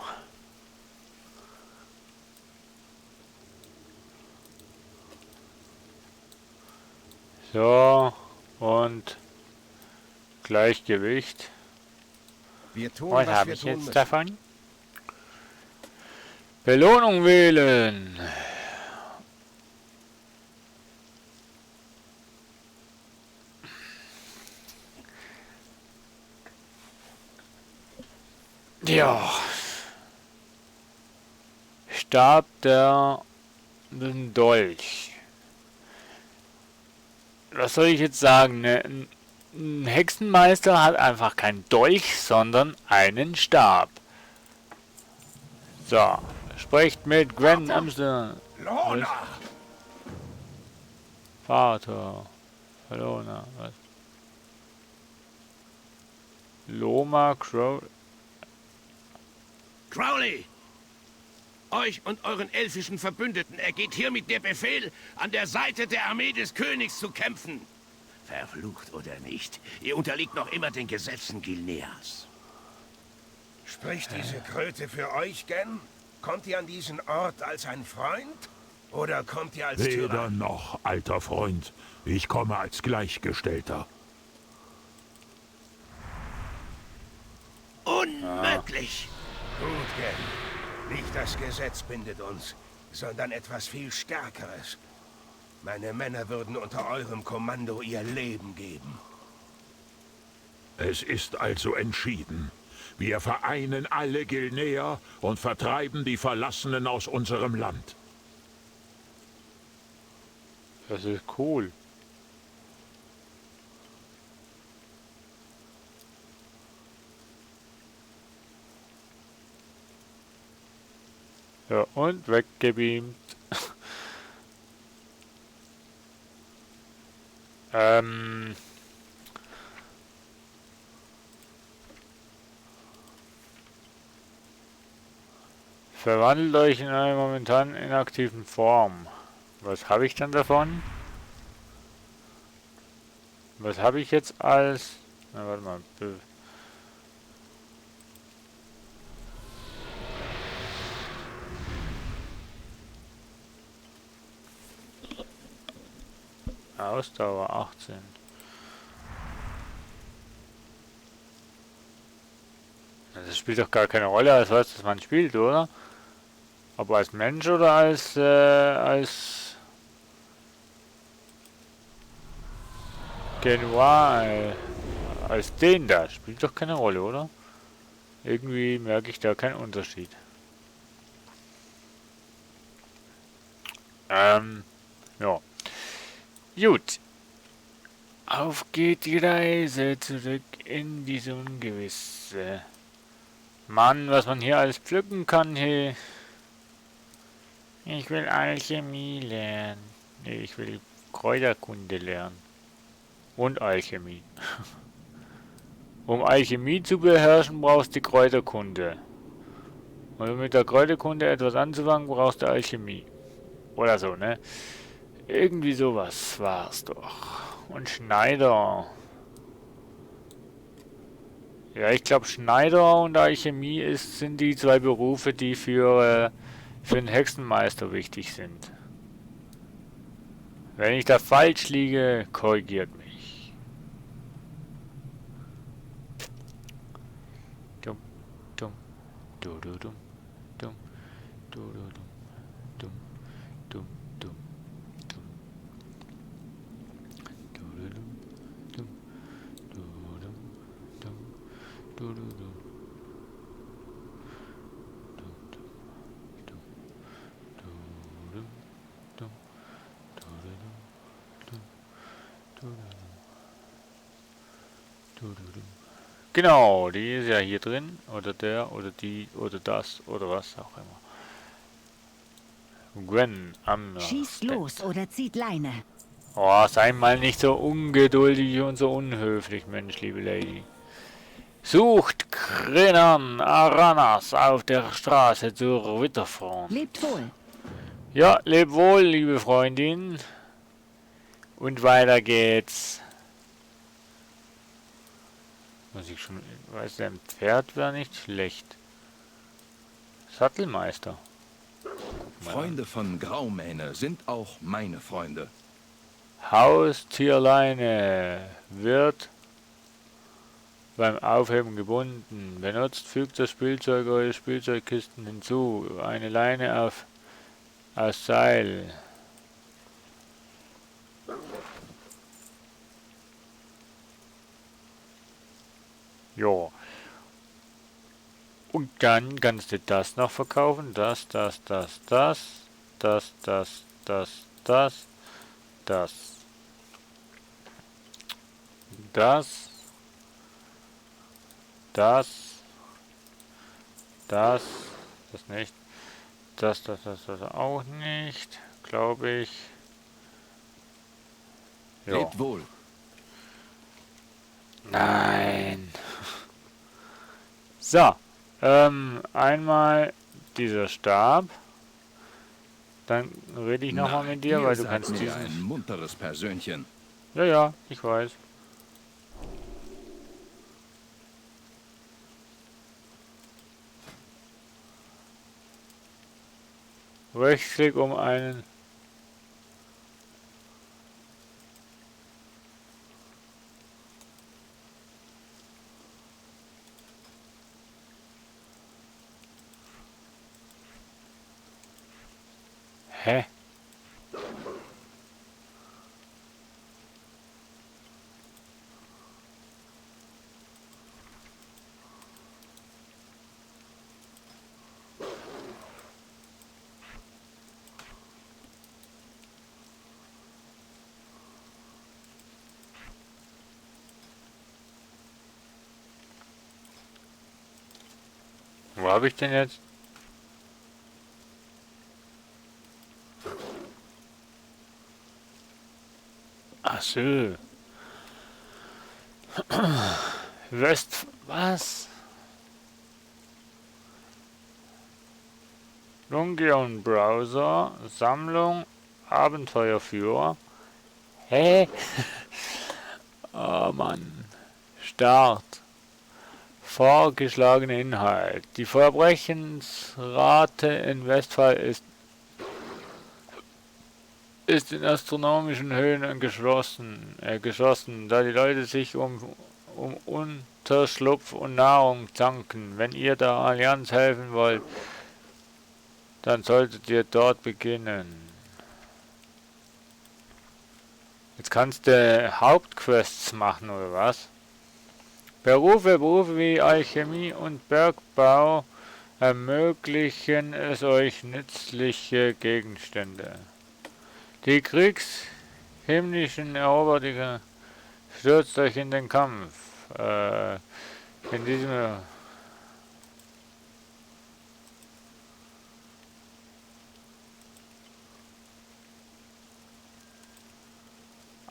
So. Und Gleichgewicht. Wir tun, Was was habe wir ich tun jetzt müssen. davon? Belohnung wählen. Ja. Stab der Dolch. Was soll ich jetzt sagen? Ne? Ein Hexenmeister hat einfach keinen Dolch, sondern einen Stab. So. Sprecht mit Gwen Amsterdam. Lorna! Vater. Verlona. Was? Loma Crow. Crowley! Euch und euren elfischen Verbündeten ergeht hiermit der Befehl, an der Seite der Armee des Königs zu kämpfen. Verflucht oder nicht, ihr unterliegt noch immer den Gesetzen Gilneas. Spricht diese Kröte für euch, Gen? Kommt ihr an diesen Ort als ein Freund? Oder kommt ihr als Weder Tyrann? noch, alter Freund. Ich komme als Gleichgestellter. Unmöglich! Gut, Gen. Nicht das Gesetz bindet uns, sondern etwas viel Stärkeres. Meine Männer würden unter eurem Kommando ihr Leben geben. Es ist also entschieden. Wir vereinen alle Gilneer und vertreiben die Verlassenen aus unserem Land. Das ist cool. Ja, und weggebeamt. Verwandelt euch in einer momentan inaktiven Form. Was habe ich dann davon? Was habe ich jetzt als... Na, warte mal. Ausdauer 18. Das spielt doch gar keine Rolle, als was man spielt, oder? Ob als Mensch oder als Genua, als den da. Spielt doch keine Rolle, oder? Irgendwie merke ich da keinen Unterschied. Ja. Gut. Auf geht die Reise zurück in dieses Ungewisse. Mann, was man hier alles pflücken kann, hey. Ich will Alchemie lernen. Nee, ich will Kräuterkunde lernen. Und Alchemie. Um Alchemie zu beherrschen, brauchst du Kräuterkunde. Und um mit der Kräuterkunde etwas anzufangen, brauchst du Alchemie. Oder so, ne? Irgendwie sowas war's doch. Und Schneider. Ja, ich glaube Schneider und Alchemie sind die zwei Berufe, die für den Hexenmeister wichtig sind. Wenn ich da falsch liege, korrigiert mich. Dumm, dumm, du, dumm, dumm, du, dumm, dumm, dumm, dumm, dumm, du, dumm, dumm, du, dumm, dumm, du, dumm. Genau, die ist ja hier drin. Oder der, oder die, oder das, oder was auch immer. Gwen, am... Schießt los oder zieht Leine. Oh, sei mal nicht so ungeduldig und so unhöflich, Mensch, liebe Lady. Sucht Krenan Aranas auf der Straße zur Witterfront. Lebt wohl. Ja, leb wohl, liebe Freundin. Und weiter geht's. Muss ich schon... Weiß, ein Pferd wäre nicht schlecht. Sattelmeister. Freunde von Graumähne sind auch meine Freunde. Haustierleine wird beim Aufheben gebunden. Benutzt, fügt das Spielzeug eure Spielzeugkisten hinzu. Eine Leine aus Seil. Jo. Und dann kannst du das noch verkaufen. Das. Das nicht. Das auch nicht, glaube ich. Jo. Lebt wohl. Nein. So. Einmal dieser Stab. Dann rede ich nochmal mit dir, weil du kannst mir diesen... ein munteres Persönchen. Ja, ich weiß. Rechtsklick um einen... Hä? Wo habe ich denn jetzt? Ach so. Was? Lungeon Browser, Sammlung, Abenteuerführer. Hä? Oh Mann. Start. Vorgeschlagene Inhalt. Die Verbrechensrate in Westphal ist in astronomischen Höhen geschossen, da die Leute sich um Unterschlupf und Nahrung zanken. Wenn ihr der Allianz helfen wollt, dann solltet ihr dort beginnen. Jetzt kannst du Hauptquests machen, oder was? Berufe wie Alchemie und Bergbau ermöglichen es euch nützliche Gegenstände. Die kriegshimmlischen Eroberer stürzt euch in den Kampf. In diesem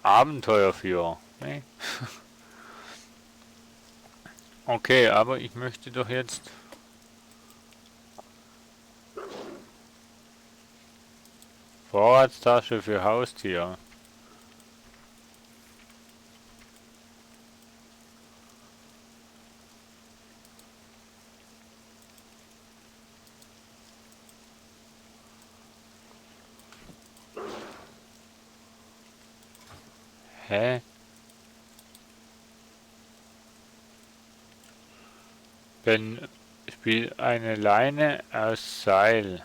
Abenteuerführer. Nee. Okay, aber ich möchte doch jetzt Vorratstasche für Haustier. Hä? Spielt eine Leine aus Seil.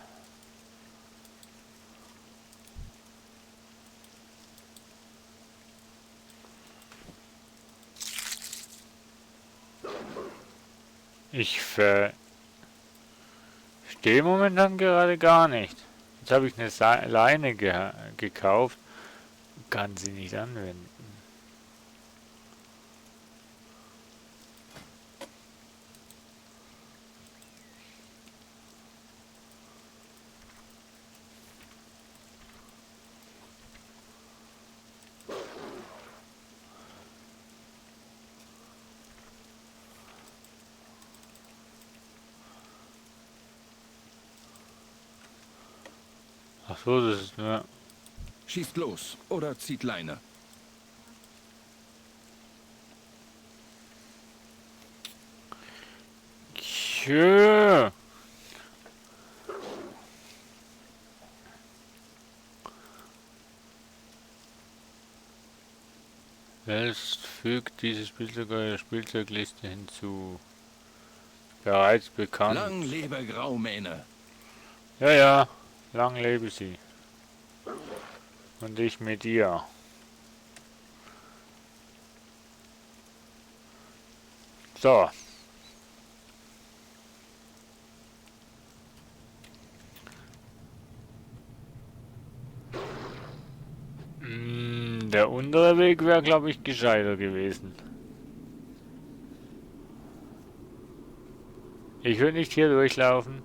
Ich verstehe momentan gerade gar nicht. Jetzt habe ich eine Leine gekauft. Kann sie nicht anwenden. Ach so, das ist nur... Schießt los oder zieht Leine. Tschö. Welches fügt dieses Spielzeug eurer Spielzeugliste hinzu? Bereits bekannt. Lang lebe Graumähne. Ja, ja. Lang lebe sie. Und ich mit ihr. So. Der untere Weg wäre, glaube ich, gescheiter gewesen. Ich würde nicht hier durchlaufen.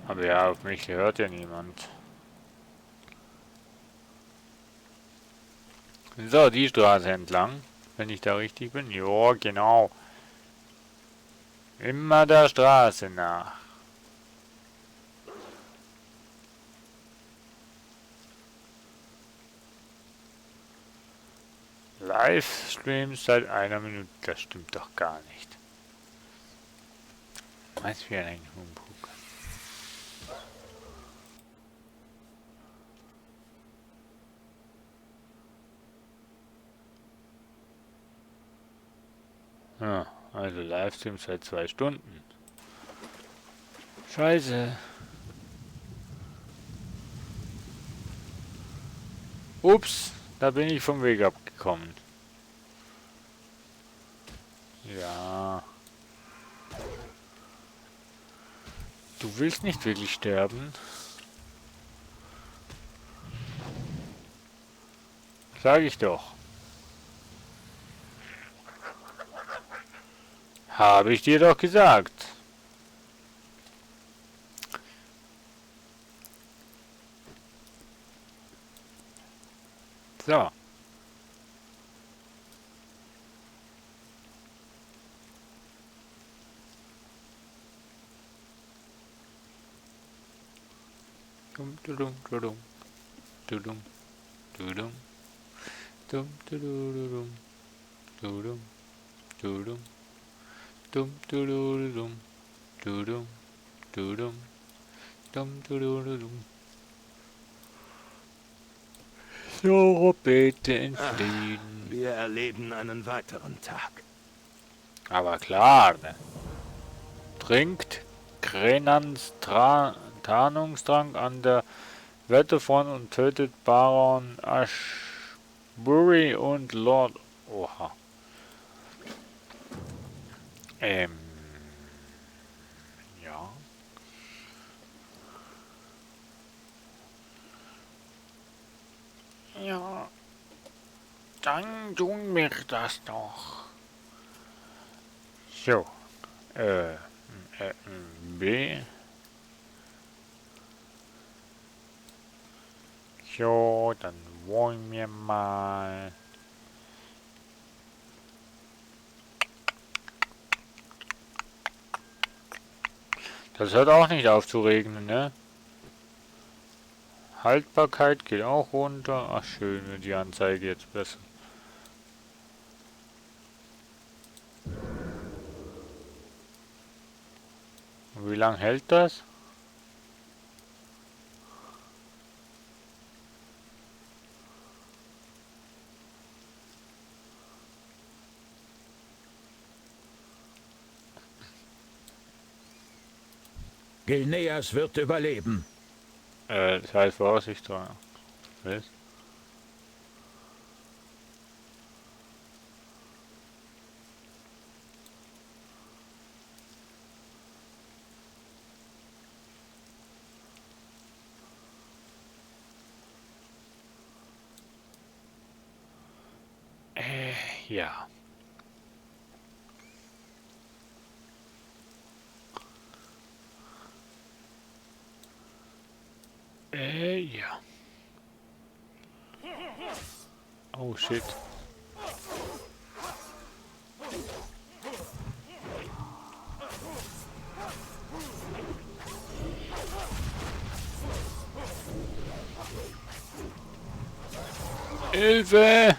Aber ja, auf mich hört ja niemand. So, die Straße entlang. Wenn ich da richtig bin. Ja, genau. Immer der Straße nach. Livestreams seit 1 Minute. Das stimmt doch gar nicht. Was für ein Humbug. Ja, also Livestream seit 2 Stunden. Scheiße. Ups, da bin ich vom Weg abgekommen. Ja. Du willst nicht wirklich sterben. Sag ich doch. Habe ich dir doch gesagt. So. Dum dum dum dum dum dum dum dum dum dum dum dum dum dum. So, bitte in Frieden. Wir erleben einen weiteren Tag. Aber klar, ne? Trinkt Grenans Tarnungstrank an der Wetterfront und tötet Baron Ashbury und Lord... Oha. Ja. Ja. Dann tun wir das doch. So. B. So, dann wollen wir mal... Das hört auch nicht auf zu regnen, ne? Haltbarkeit geht auch runter. Ach schön, wird die Anzeige jetzt besser. Wie lange hält das? Gilneas wird überleben. Das heißt Vorsicht, oder? Was? Ja. Ja. Oh shit. Hilfe!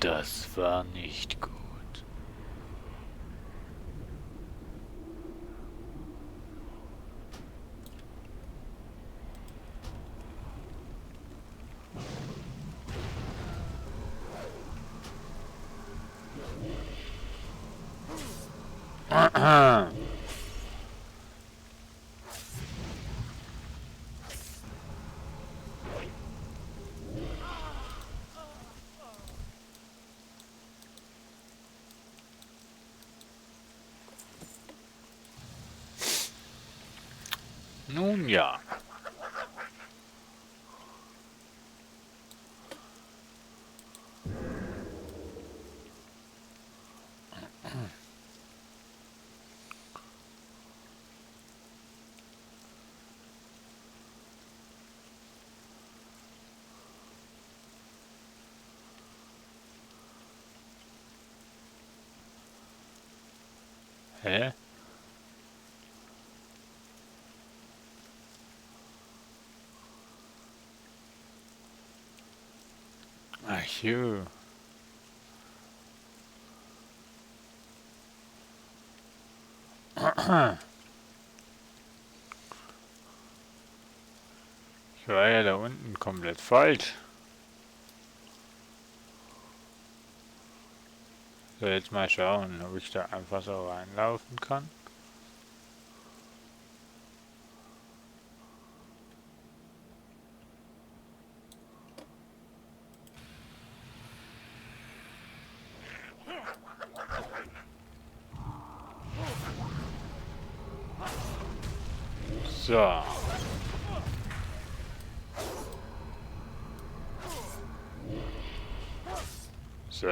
Das war nicht gut. Nun ja. Hä? Ach jo. Ich war ja da unten komplett falsch. So, jetzt mal schauen, ob ich da einfach so reinlaufen kann. So. So.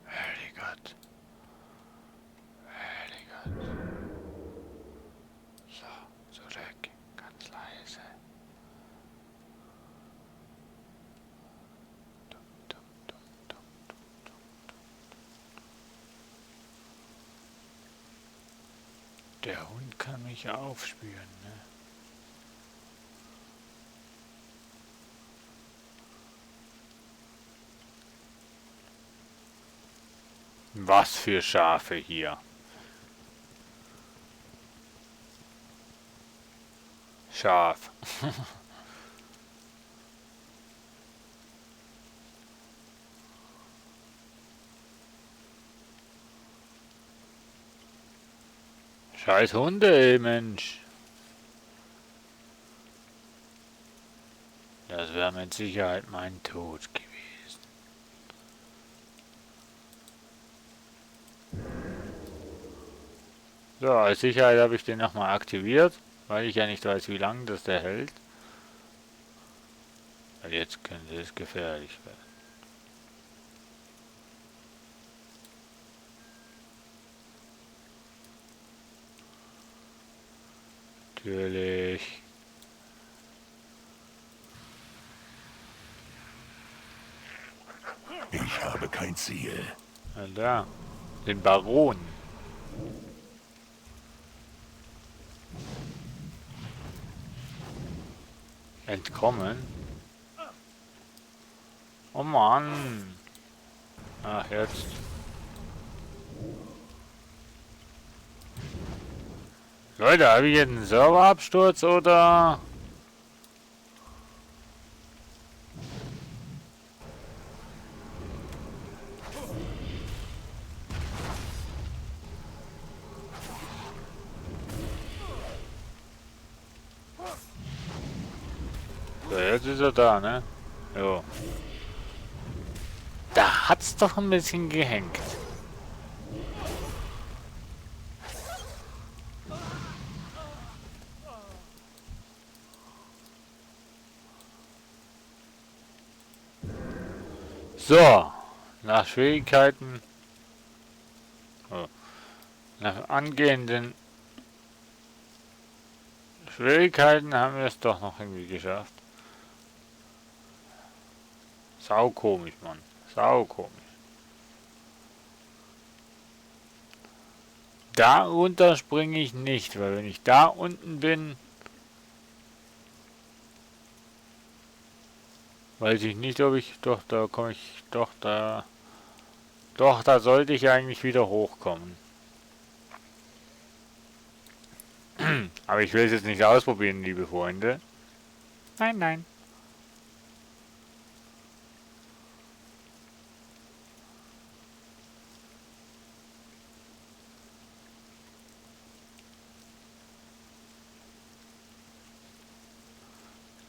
Herrgott. Herrgott. So, zurück. Ganz leise. Dum, dum, dum, dum, dum, dum, dum. Der Hund kann mich aufspüren, ne? Was für Schafe hier. Schaf. Scheiß Hunde, ey, Mensch. Das wäre mit Sicherheit mein Tod gewesen. So, als Sicherheit habe ich den nochmal aktiviert, weil ich ja nicht weiß, wie lange das der hält. Weil jetzt könnte es gefährlich werden. Natürlich. Ich habe kein Ziel. Na da, den Baron. Entkommen? Oh Mann. Ach, jetzt. Leute, habe ich jetzt einen Serverabsturz oder? So, jetzt ist er da, ne? Jo. Da hat's doch ein bisschen gehängt. So, nach Schwierigkeiten, nach angehenden Schwierigkeiten haben wir es doch noch irgendwie geschafft. Sau komisch, Mann. Sau komisch. Da runter springe ich nicht, weil wenn ich da unten bin, weiß ich nicht, ob ich... Doch, da komme ich... Doch, da... Doch, da sollte ich eigentlich wieder hochkommen. Aber ich will es jetzt nicht ausprobieren, liebe Freunde. Nein, nein.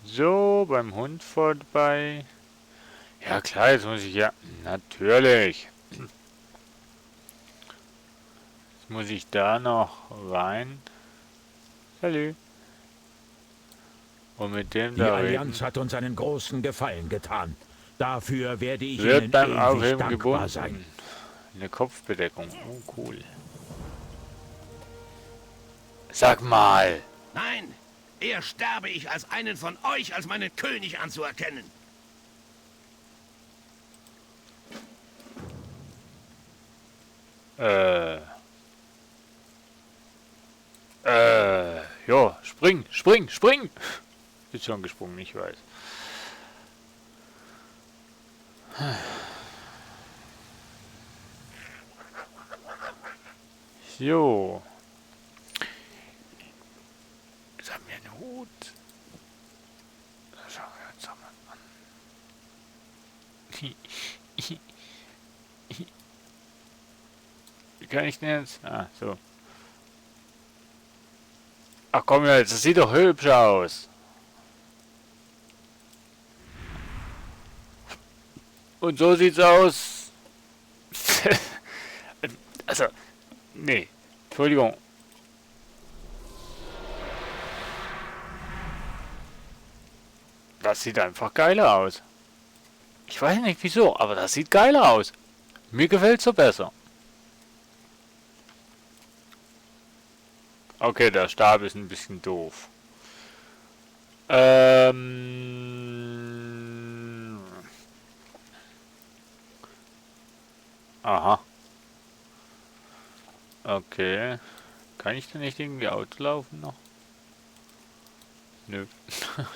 So, beim Hund vorbei. Ja klar, jetzt muss ich ja... Natürlich. Jetzt muss ich da noch rein. Hallo. Und mit dem Die da Allianz reden. hat uns einen großen Gefallen getan. Dafür werde ich Wird Ihnen beim ewig Aufheben dankbar sein. gebunden. Eine Kopfbedeckung. Oh, cool. Sag mal. Nein, eher sterbe ich, als einen von euch als meinen König anzuerkennen. Ja, spring, spring, spring! Ist schon gesprungen, ich weiß. So. Jetzt haben wir einen Hut. Das schauen wir uns doch mal an. Wie kann ich denn jetzt? Ah, so. Ach komm jetzt, das sieht doch hübsch aus. Und so sieht's aus. Also, nee, Entschuldigung. Das sieht einfach geiler aus. Ich weiß nicht wieso, aber das sieht geiler aus. Mir gefällt's so besser. Okay, der Stab ist ein bisschen doof. Aha. Okay. Kann ich denn nicht irgendwie Auto laufen noch? Nö.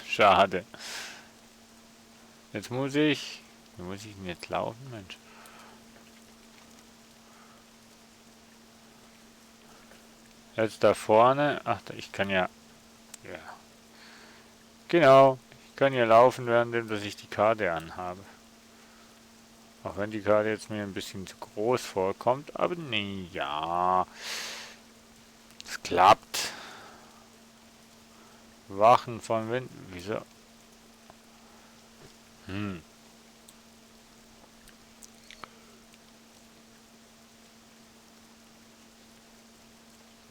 Schade. Jetzt muss ich... Wie muss ich denn jetzt laufen, Mensch? Jetzt da vorne... Ach, ich kann ja... Ja. Genau. Ich kann ja laufen, während dass ich die Karte anhabe. Auch wenn die Karte jetzt mir ein bisschen zu groß vorkommt. Aber nee, ja... Es klappt. Wachen von Wind. Wieso?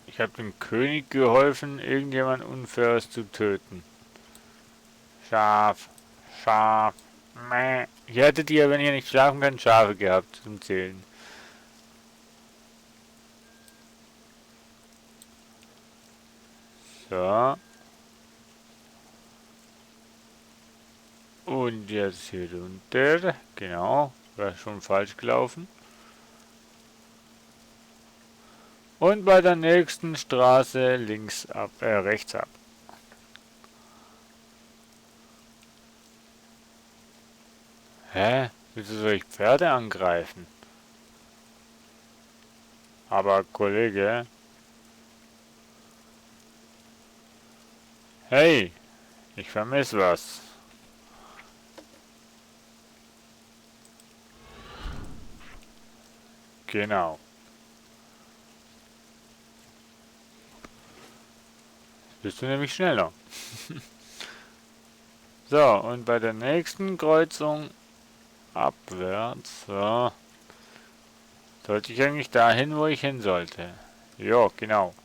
Ich habe dem König geholfen, irgendjemand Unfaires zu töten. Schaf. Schaf. Mäh. Hier hättet ihr, wenn ihr nicht schlafen könnt, Schafe gehabt zum Zählen. So. Und jetzt hier runter. Genau. Wäre schon falsch gelaufen. Und bei der nächsten Straße rechts ab. Hä? Wieso soll ich Pferde angreifen? Aber Kollege... Hey, ich vermisse was. Genau. Bist du nämlich schneller. So, und bei der nächsten Kreuzung abwärts. So. Sollte ich eigentlich dahin, wo ich hin sollte. Ja, genau.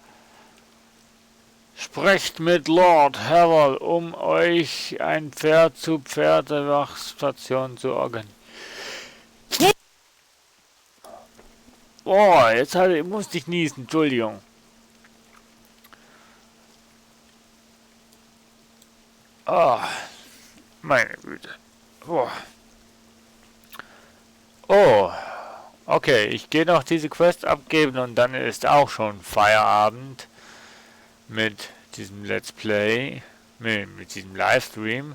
Sprecht mit Lord Harold, um euch ein Pferd zu Pferdewachstation zu organisieren. Oh, jetzt musste ich niesen, Entschuldigung. Oh, meine Güte. Oh, okay, ich gehe noch diese Quest abgeben und dann ist auch schon Feierabend. Mit diesem Let's Play, mit diesem Livestream.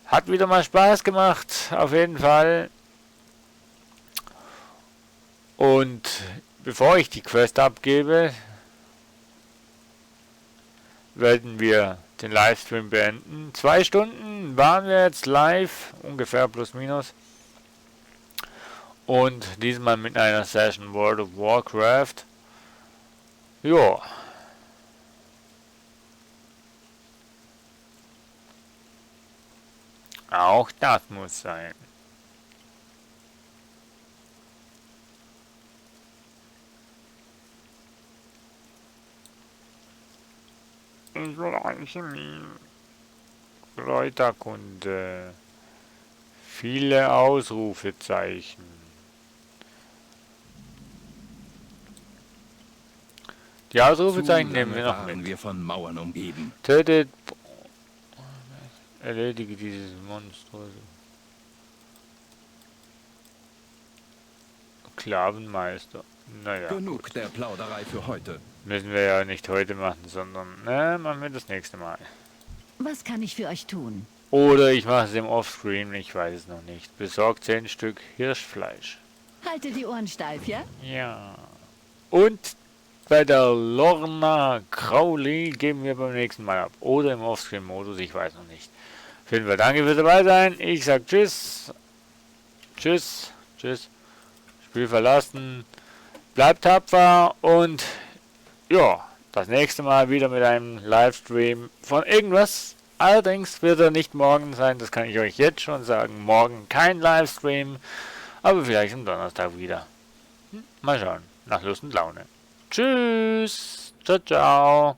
Hat wieder mal Spaß gemacht, auf jeden Fall. Und bevor ich die Quest abgebe, werden wir den Livestream beenden. 2 Stunden waren wir jetzt live, ungefähr plus minus. Und diesmal mit einer Session World of Warcraft. Ja. Auch das muss sein. Ich will Alchemie. Kräuterkunde. Viele Ausrufezeichen. Die Ausrufezeichen nehmen wir noch mit. Wir von Mauern umgeben. Tötet... Erledige dieses monströse Sklavenmeister. Naja. Genug der Plauderei für heute. Müssen wir ja nicht heute machen, sondern machen wir das nächste Mal. Was kann ich für euch tun? Oder ich mache es im Offscreen, ich weiß es noch nicht. Besorgt 10 Stück Hirschfleisch. Halte die Ohren steif, ja? Ja. Und bei der Lorna Crowley geben wir beim nächsten Mal ab. Oder im Offscreen-Modus, ich weiß noch nicht. Auf jeden Fall danke fürs dabei sein. Ich sag tschüss. Tschüss. Tschüss. Spiel verlassen. Bleibt tapfer und ja, das nächste Mal wieder mit einem Livestream von irgendwas. Allerdings wird er nicht morgen sein, das kann ich euch jetzt schon sagen. Morgen kein Livestream, aber vielleicht am Donnerstag wieder. Mal schauen, nach Lust und Laune. Tschüss, ciao, ciao.